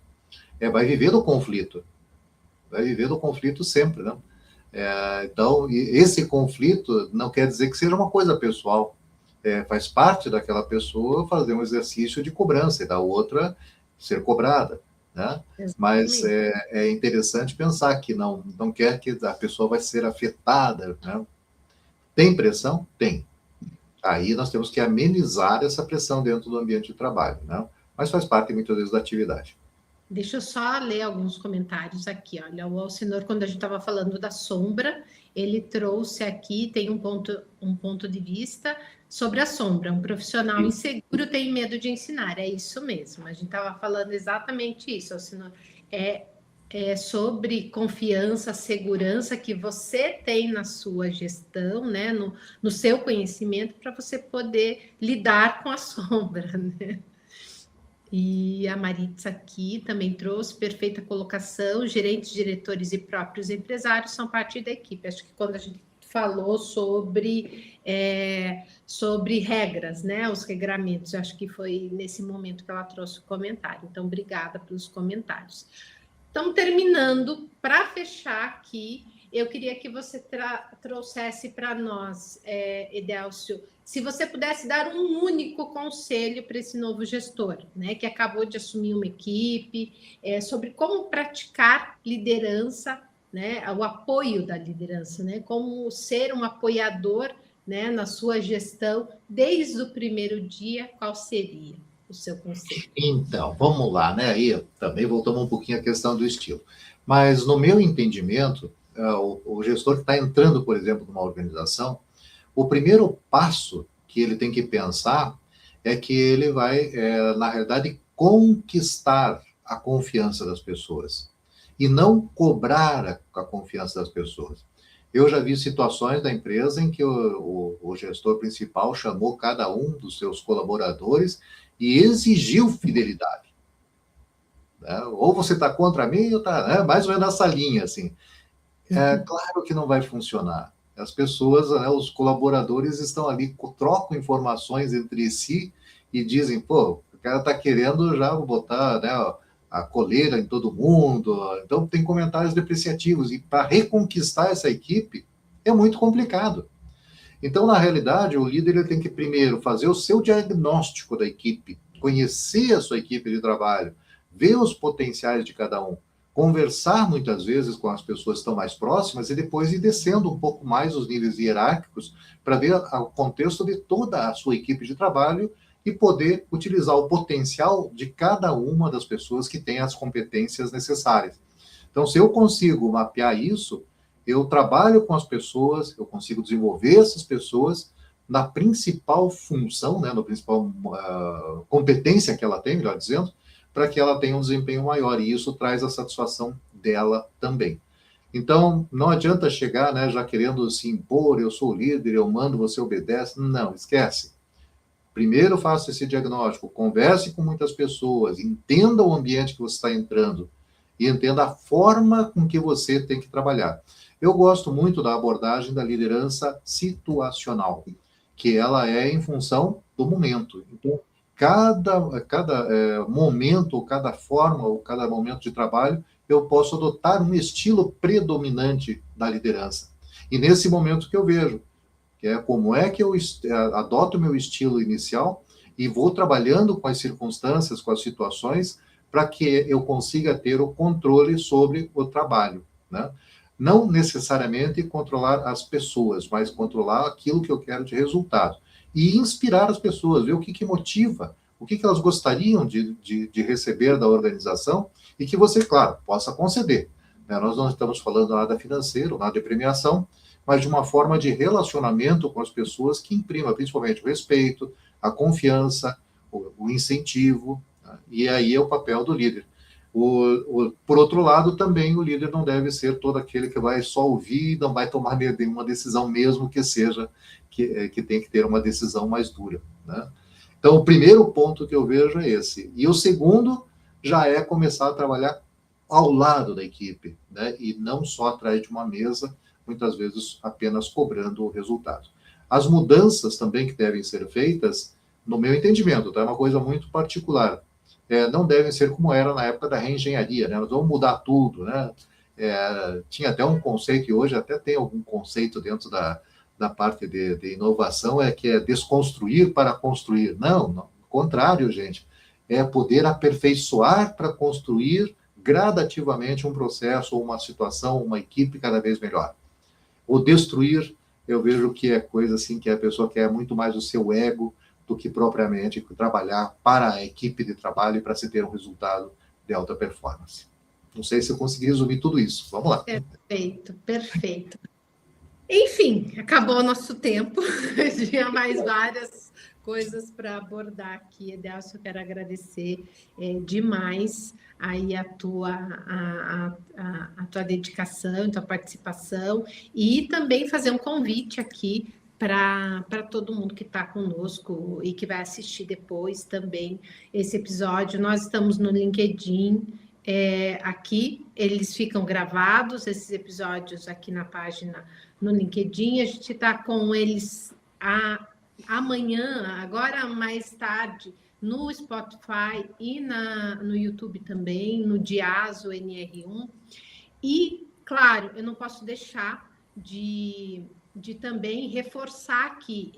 vai viver do conflito. Vai viver do conflito sempre, né? Então, esse conflito não quer dizer que seja uma coisa pessoal. Faz parte daquela pessoa fazer um exercício de cobrança e da outra ser cobrada, né? Mas é interessante pensar que não quer que a pessoa vai ser afetada, né? Tem pressão? Tem. Aí nós temos que amenizar essa pressão dentro do ambiente de trabalho, né? Mas faz parte muitas vezes da atividade. Deixa eu só ler alguns comentários aqui. Olha, o Alcinor, quando a gente estava falando da sombra, ele trouxe aqui, tem um ponto de vista sobre a sombra. Um profissional inseguro tem medo de ensinar. É isso mesmo. A gente estava falando exatamente isso, Alcinor. É sobre confiança, segurança que você tem na sua gestão, né? No seu conhecimento, para você poder lidar com a sombra, né? E a Maritza aqui também trouxe perfeita colocação. Gerentes, diretores e próprios empresários são parte da equipe. Acho que quando a gente falou sobre regras, né? Os regramentos, acho que foi nesse momento que ela trouxe o comentário. Então, obrigada pelos comentários. Então, terminando, para fechar aqui, eu queria que você trouxesse para nós, Edelcio, se você pudesse dar um único conselho para esse novo gestor, né, que acabou de assumir uma equipe, sobre como praticar liderança, né, o apoio da liderança, né, como ser um apoiador, né, na sua gestão desde o primeiro dia, qual seria o seu conselho? Então, vamos lá, né? Aí também voltamos um pouquinho à questão do estilo. Mas, no meu entendimento, o gestor que está entrando, por exemplo, numa organização, o primeiro passo que ele tem que pensar é que ele vai, na realidade, conquistar a confiança das pessoas e não cobrar a confiança das pessoas. Eu já vi situações da empresa em que o gestor principal chamou cada um dos seus colaboradores e exigiu fidelidade. Né? Ou você está contra mim, ou está, né? Mais ou menos nessa linha, assim. Claro que não vai funcionar. As pessoas, né, os colaboradores estão ali, trocam informações entre si e dizem, pô, o cara está querendo já botar, né, a coleira em todo mundo. Então, tem comentários depreciativos. E para reconquistar essa equipe é muito complicado. Então, na realidade, o líder ele tem que primeiro fazer o seu diagnóstico da equipe, conhecer a sua equipe de trabalho, ver os potenciais de cada um, conversar muitas vezes com as pessoas que estão mais próximas e depois ir descendo um pouco mais os níveis hierárquicos para ver o contexto de toda a sua equipe de trabalho e poder utilizar o potencial de cada uma das pessoas que tem as competências necessárias. Então, se eu consigo mapear isso, eu trabalho com as pessoas, eu consigo desenvolver essas pessoas na principal função, né, na principal competência que ela tem, melhor dizendo, para que ela tenha um desempenho maior, e isso traz a satisfação dela também. Então, não adianta chegar, né, já querendo se impor, eu sou o líder, eu mando, você obedece. Não, esquece. Primeiro faça esse diagnóstico, converse com muitas pessoas, entenda o ambiente que você está entrando e entenda a forma com que você tem que trabalhar. Eu gosto muito da abordagem da liderança situacional, que ela é em função do momento. Então, cada momento, cada forma, ou cada momento de trabalho, eu posso adotar um estilo predominante da liderança. E nesse momento que eu vejo, que é como é que eu adoto o meu estilo inicial e vou trabalhando com as circunstâncias, com as situações, para que eu consiga ter o controle sobre o trabalho, né? Não necessariamente controlar as pessoas, mas controlar aquilo que eu quero de resultado. E inspirar as pessoas, ver o que motiva, o que elas gostariam de receber da organização e que você, claro, possa conceder, né? Nós não estamos falando nada financeiro, nada de premiação, mas de uma forma de relacionamento com as pessoas que imprima principalmente o respeito, a confiança, o incentivo, né? E aí é o papel do líder. Por outro lado, também o líder não deve ser todo aquele que vai só ouvir e não vai tomar nenhuma decisão, mesmo que seja que tem que ter uma decisão mais dura, né? Então, o primeiro ponto que eu vejo é esse. E o segundo já é começar a trabalhar ao lado da equipe, né? E não só atrás de uma mesa, muitas vezes apenas cobrando o resultado. As mudanças também que devem ser feitas, no meu entendimento, tá? É uma coisa muito particular. Não devem ser como era na época da reengenharia, né? Nós vamos mudar tudo, né? Tinha até um conceito, e hoje até tem algum conceito dentro da parte de inovação, que é desconstruir para construir. Não, ao contrário, gente. É poder aperfeiçoar para construir gradativamente um processo, ou uma situação, uma equipe cada vez melhor. O destruir, eu vejo que é coisa assim que a pessoa quer muito mais o seu ego do que propriamente trabalhar para a equipe de trabalho e para se ter um resultado de alta performance. Não sei se eu consegui resumir tudo isso. Vamos lá. Perfeito, perfeito. Enfim, acabou o nosso tempo. Tinha mais várias coisas para abordar aqui. Edelcio, eu quero agradecer demais aí a tua dedicação, tua participação, e também fazer um convite aqui para todo mundo que está conosco e que vai assistir depois também esse episódio. Nós estamos no LinkedIn. Aqui eles ficam gravados, esses episódios aqui na página no LinkedIn. A gente está com eles amanhã, agora mais tarde, no Spotify e no YouTube também, no Diaso NR1. E, claro, eu não posso deixar de também reforçar aqui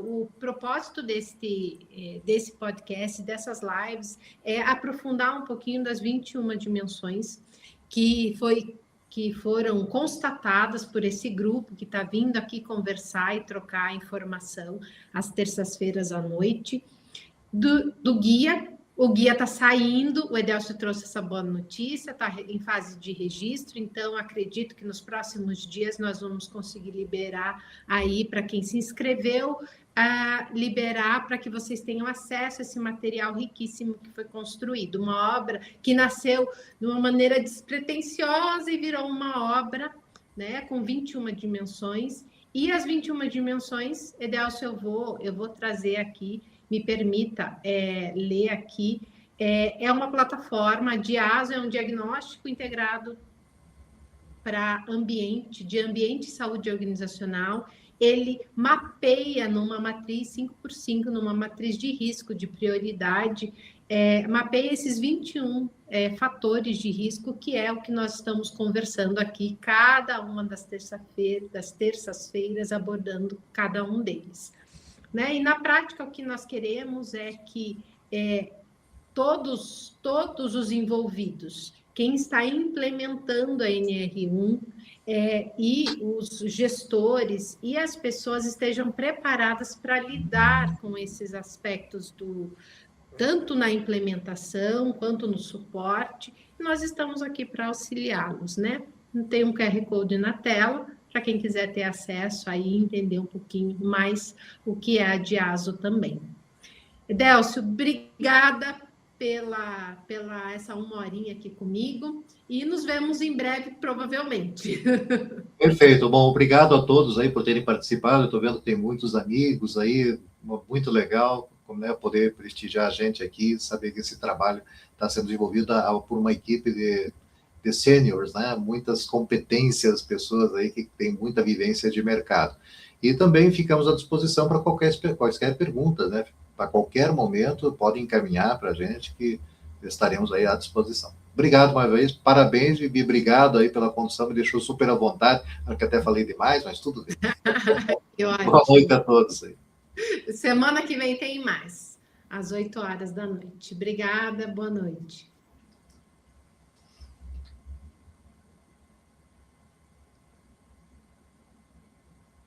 o propósito desse podcast, dessas lives, é aprofundar um pouquinho das 21 dimensões que foram constatadas por esse grupo que está vindo aqui conversar e trocar informação às terças-feiras à noite, do guia. O guia está saindo, o Edelcio trouxe essa boa notícia, está em fase de registro, então acredito que nos próximos dias nós vamos conseguir liberar aí para quem se inscreveu, liberar para que vocês tenham acesso a esse material riquíssimo que foi construído. Uma obra que nasceu de uma maneira despretensiosa e virou uma obra, né, com 21 dimensões. E as 21 dimensões, Edelcio, eu vou trazer aqui, me permita ler aqui, é uma plataforma, Diaso é um diagnóstico integrado para ambiente e saúde organizacional, ele mapeia numa matriz 5x5, numa matriz de risco, de prioridade, mapeia esses 21 fatores de risco, que é o que nós estamos conversando aqui, cada uma das terças-feiras, abordando cada um deles. Né? E na prática, o que nós queremos é que todos os envolvidos, quem está implementando a NR1, e os gestores e as pessoas estejam preparadas para lidar com esses aspectos tanto na implementação quanto no suporte. Nós estamos aqui para auxiliá-los, né? Tem um QR Code na tela, para quem quiser ter acesso aí, entender um pouquinho mais o que é a Diaso também. Délcio, obrigada pela essa 1 horinha aqui comigo, e nos vemos em breve, provavelmente. Perfeito. Bom, obrigado a todos aí por terem participado. Eu estou vendo que tem muitos amigos aí, muito legal, né, poder prestigiar a gente aqui, saber que esse trabalho está sendo desenvolvido por uma equipe de seniors, né, muitas competências, pessoas aí que têm muita vivência de mercado. E também ficamos à disposição para quaisquer perguntas, né, a qualquer momento podem encaminhar para a gente, que estaremos aí à disposição. Obrigado mais uma vez, parabéns, Vivi, obrigado aí pela condução, me deixou super à vontade, acho que até falei demais, mas tudo bem. Boa noite a todos aí. Semana que vem tem mais, às 8 horas da noite. Obrigada, boa noite.